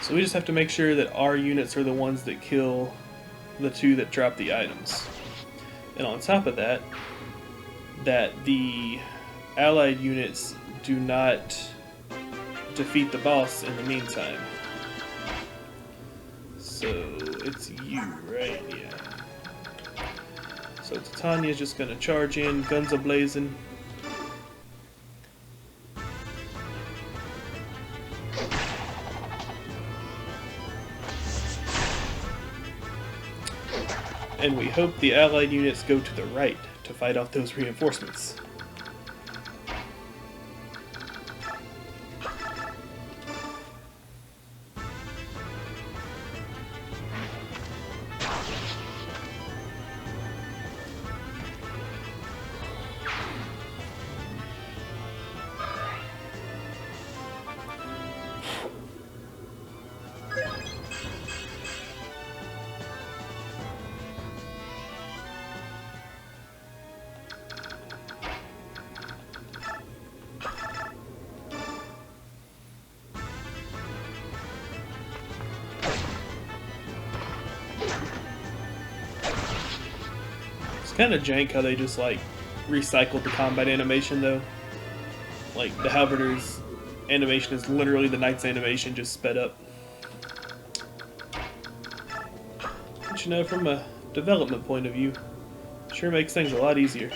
So we just have to make sure that our units are the ones that kill the two that drop the items. And on top of that, that the allied units do not defeat the boss in the meantime. So it's you, right? Yeah. So Titania's just gonna charge in, guns a-blazing. And we hope the allied units go to the right to fight off those reinforcements. Kind of jank how they just like recycled the combat animation though. Like the Halberder's animation is literally the Knight's animation just sped up. But you know, from a development point of view, sure makes things a lot easier.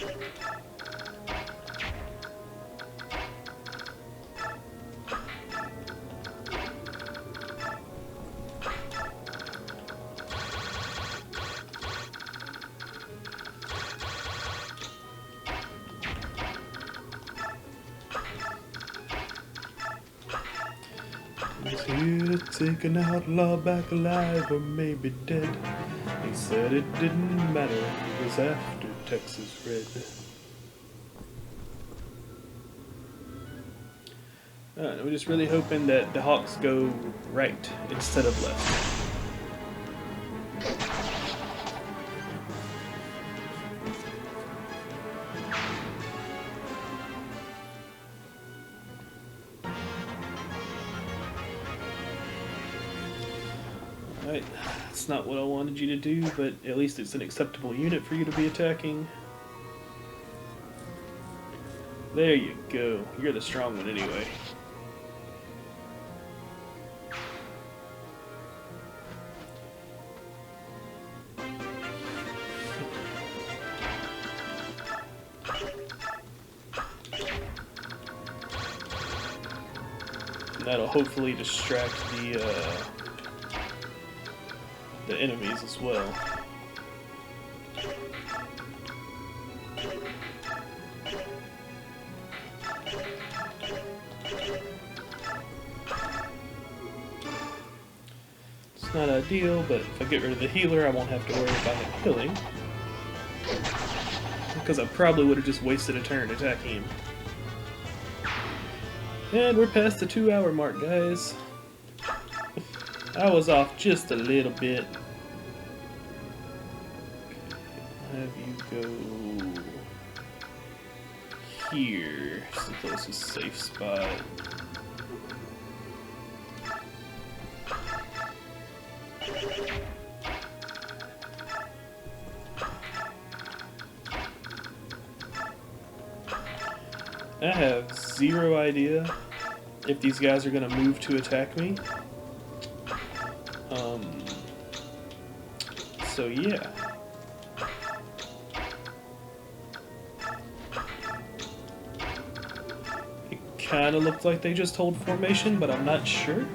He's here to take an outlaw back alive or maybe dead. He said it didn't matter, it was after Texas Red. Alright, we're just really hoping that the Hawks go right instead of left. Alright, that's not what I wanted you to do, but at least it's an acceptable unit for you to be attacking. There you go. You're the strong one anyway. And that'll hopefully distract the enemies as well. It's not ideal, but if I get rid of the healer, I won't have to worry about him healing. Because I probably would have just wasted a turn attacking him. And we're past the 2-hour mark, guys. I was off just a little bit. Have you go here. It's the closest safe spot. I have zero idea if these guys are going to move to attack me. So yeah. It kind of looked like they just hold formation, but I'm not sure.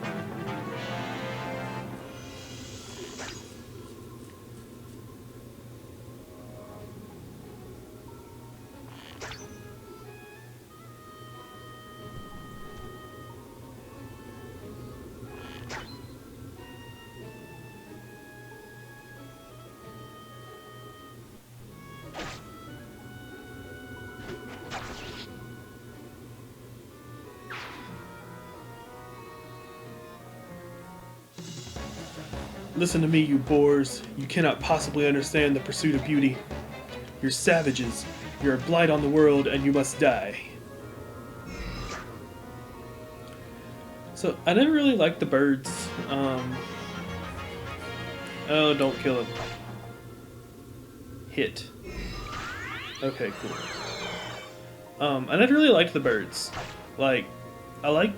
Listen to me, you boors. You cannot possibly understand the pursuit of beauty. You're savages. You're a blight on the world, and you must die. So, I never really liked the birds. Oh, don't kill him. Hit. Okay, cool. I never really liked the birds. Like, I like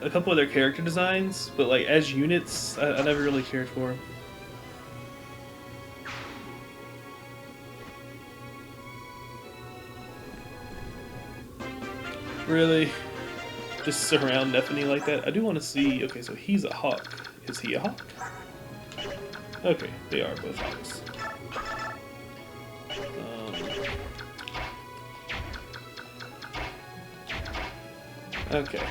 a couple of their character designs, but like as units, I never really cared for them. Really? Just surround Nephany like that? I do want to see... Okay, so he's a hawk. Is he a hawk? Okay, they are both hawks. Okay.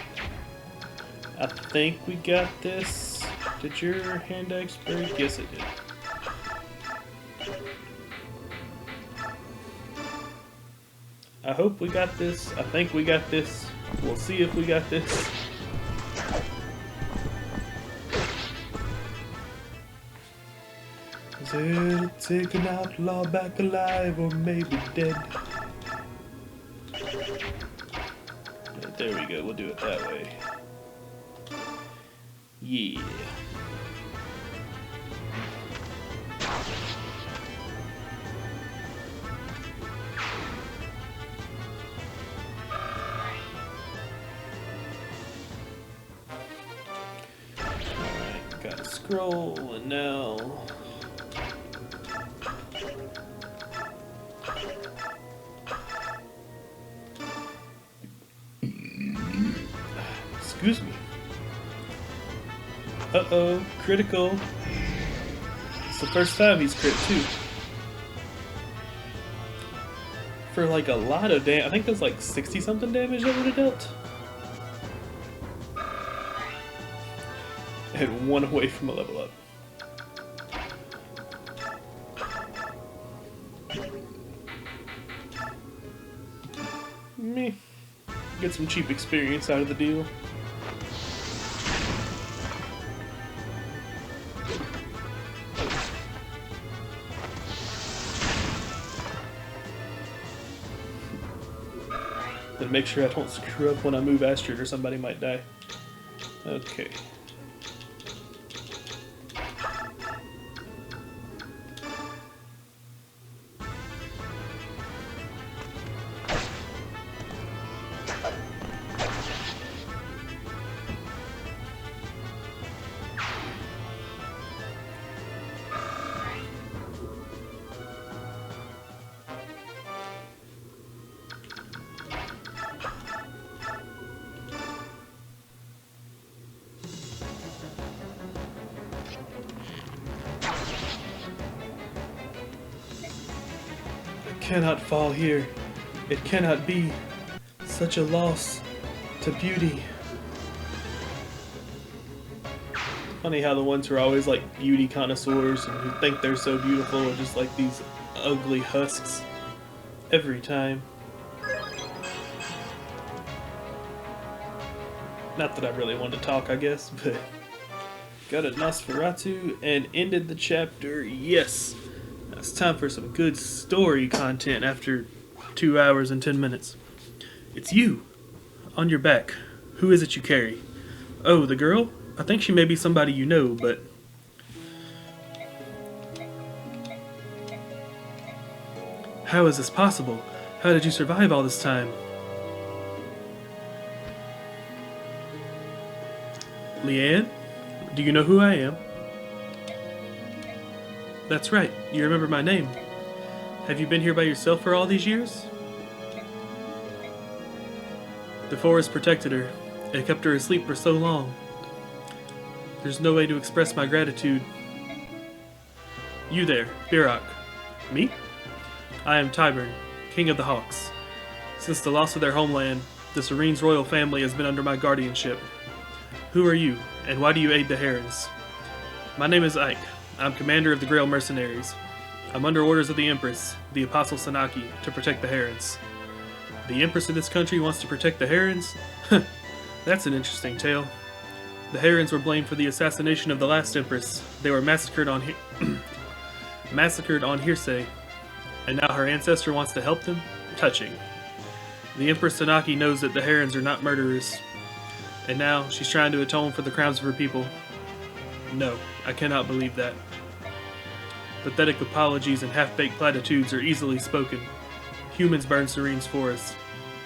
I think we got this. Did your hand axe break? Yes, it did. I hope we got this. I think we got this. We'll see if we got this. Is it take an outlaw back alive or maybe dead? There we go, we'll do it that way. Yeah. Alright, got a scroll, and now... Excuse me. Uh-oh, critical. It's the first time he's crit too. For like a lot of damage, I think there's like 60 something damage that would have dealt. And one away from a level up. Meh. Get some cheap experience out of the deal. Then make sure I don't screw up when I move Astrid or somebody might die. Okay. Cannot fall here. It cannot be. Such a loss to beauty. Funny how the ones who are always like beauty connoisseurs and who think they're so beautiful are just like these ugly husks every time. Not that I really want to talk, I guess, but got a Nosferatu and ended the chapter. Yes! It's time for some good story content after 2 hours and 10 minutes. It's you! On your back. Who is it you carry? Oh, the girl? I think she may be somebody you know, but... How is this possible? How did you survive all this time? Leanne? Do you know who I am? That's right, you remember my name. Have you been here by yourself for all these years? The forest protected her. It kept her asleep for so long. There's no way to express my gratitude. You there, Birak. Me? I am Tyburn, King of the Hawks. Since the loss of their homeland, the Serene's royal family has been under my guardianship. Who are you, and why do you aid the Kherans? My name is Ike. I'm commander of the Grail Mercenaries. I'm under orders of the Empress, the Apostle Sanaki, to protect the Kherans. The Empress of this country wants to protect the Kherans? That's an interesting tale. The Kherans were blamed for the assassination of the last Empress. They were massacred on massacred on hearsay, and now her ancestor wants to help them? Touching. The Empress Tanaki knows that the Kherans are not murderers, and now she's trying to atone for the crimes of her people. No, I cannot believe that. Pathetic apologies and half-baked platitudes are easily spoken. Humans burned Serene's forest.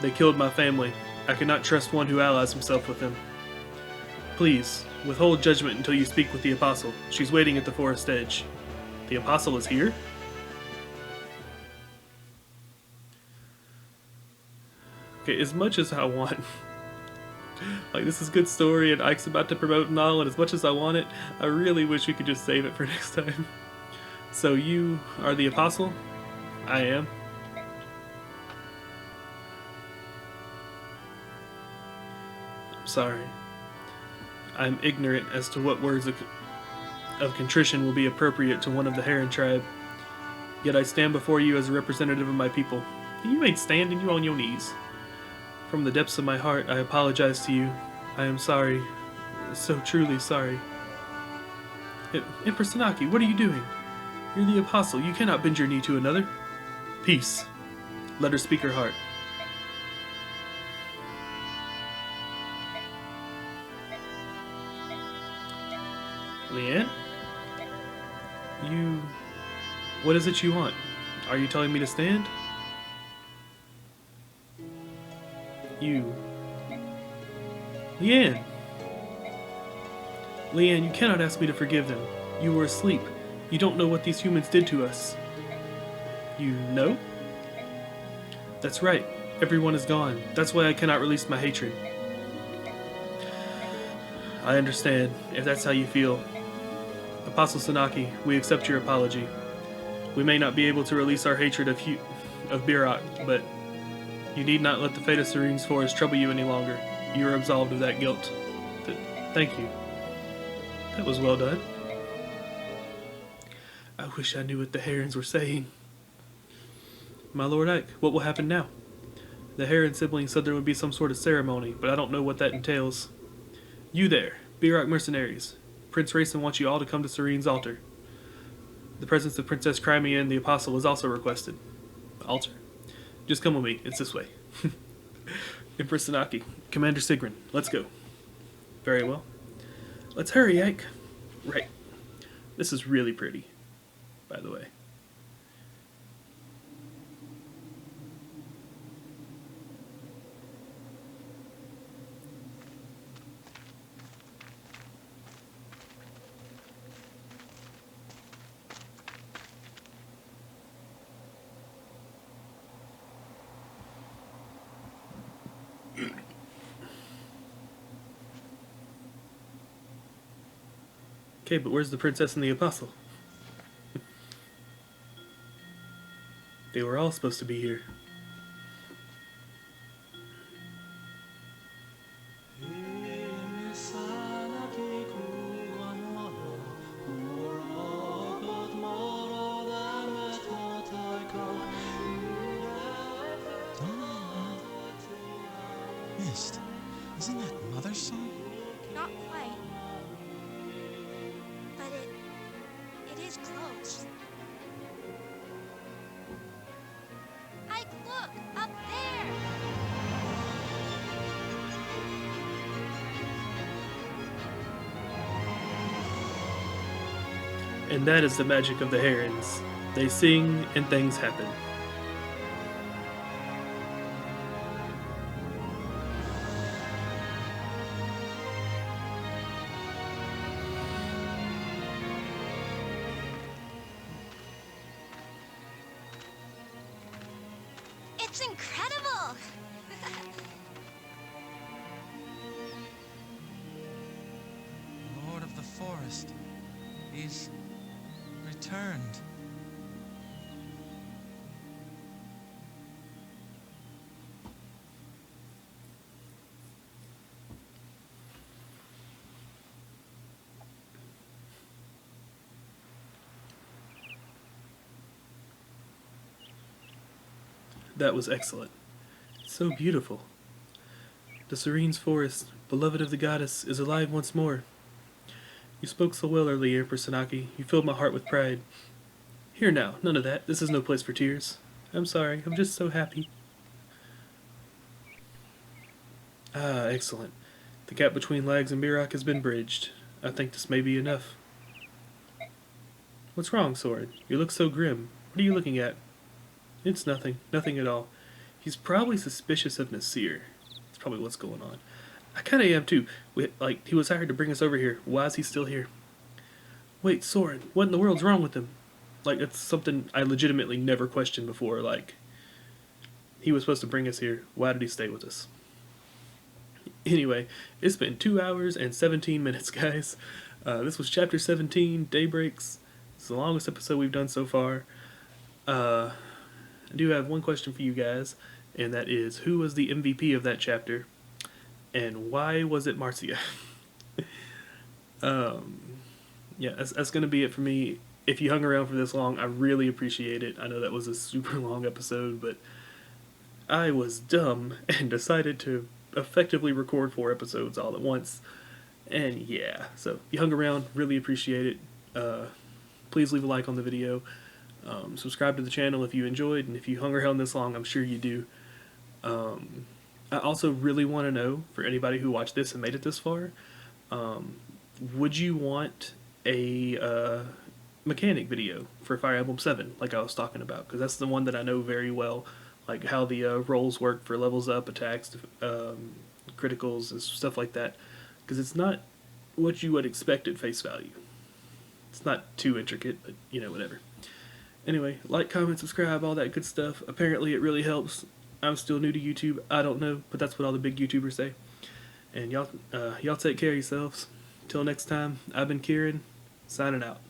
They killed my family. I cannot trust one who allies himself with them. Please, withhold judgment until you speak with the Apostle. She's waiting at the forest edge. The Apostle is here? Okay, as much as I want... like, this is a good story, and Ike's about to promote and all, and as much as I want it, I really wish we could just save it for next time. So you are the Apostle? I am. I'm sorry. I'm ignorant as to what words of contrition will be appropriate to one of the Kheran tribe. Yet I stand before you as a representative of my people. You ain't standing, you on your knees. From the depths of my heart, I apologize to you. I am sorry. So truly sorry. Empress Tanaki, what are you doing? You're the Apostle. You cannot bend your knee to another. Peace. Let her speak her heart. Leanne? You... What is it you want? Are you telling me to stand? You... Leanne! Leanne, you cannot ask me to forgive them. You were asleep. You don't know what these humans did to us. You know? That's right. Everyone is gone. That's why I cannot release my hatred. I understand, if that's how you feel. Apostle Sanaki, we accept your apology. We may not be able to release our hatred of Birak, but you need not let the fate of Serene's forest trouble you any longer. You are absolved of that guilt. Thank you. That was well done. I wish I knew what the Kherans were saying. My Lord Ike, what will happen now? The Kheran siblings said there would be some sort of ceremony, but I don't know what that entails. You there, Birak mercenaries. Prince Rayson wants you all to come to Serene's altar. The presence of Princess Crimea and the Apostle is also requested. Altar? Just come with me, it's this way. Empress Sanaki, Commander Sigrun, let's go. Very well. Let's hurry, Ike. Right. This is really pretty, by the way. Okay, but where's the princess and the apostle? They were all supposed to be here. Mist, isn't that Mother's song? Not quite. But it is close. Ike, look! Up there! And that is the magic of the Kherans. They sing and things happen. It's incredible! Lord of the Forest. He's returned. That was excellent. So beautiful. The Serene's forest, beloved of the goddess, is alive once more. You spoke so well earlier, Empress Sanaki. You filled my heart with pride. Here now, none of that. This is no place for tears. I'm sorry, I'm just so happy. Ah, excellent. The gap between Lags and Mirak has been bridged. I think this may be enough. What's wrong, Sword? You look so grim. What are you looking at? It's nothing. Nothing at all. He's probably suspicious of Nasir. That's probably what's going on. I kinda am too. He was hired to bring us over here. Why is he still here? Wait, Soren, what in the world's wrong with him? Like, it's something I legitimately never questioned before. Like, he was supposed to bring us here. Why did he stay with us? Anyway, it's been 2 hours and 17 minutes, guys. This was Chapter 17, Daybreaks. It's the longest episode we've done so far. I do have one question for you guys, and that is, who was the MVP of that chapter? And why was it Marcia? Yeah, that's going to be it for me. If you hung around for this long, I really appreciate it. I know that was a super long episode, but I was dumb and decided to effectively record 4 episodes all at once. And yeah, so if you hung around, really appreciate it. Please leave a like on the video. Subscribe to the channel if you enjoyed, and if you hung around this long, I'm sure you do. I also really want to know, for anybody who watched this and made it this far, would you want a mechanic video for Fire Emblem 7, like I was talking about? Because that's the one that I know very well, like how the roles work for levels up, attacks, criticals, and stuff like that. Because it's not what you would expect at face value. It's not too intricate, but, you know, whatever. Anyway, like, comment, subscribe, all that good stuff. Apparently it really helps. I'm still new to YouTube. I don't know, but that's what all the big YouTubers say. And y'all take care of yourselves. Till next time, I've been Kheran, signing out.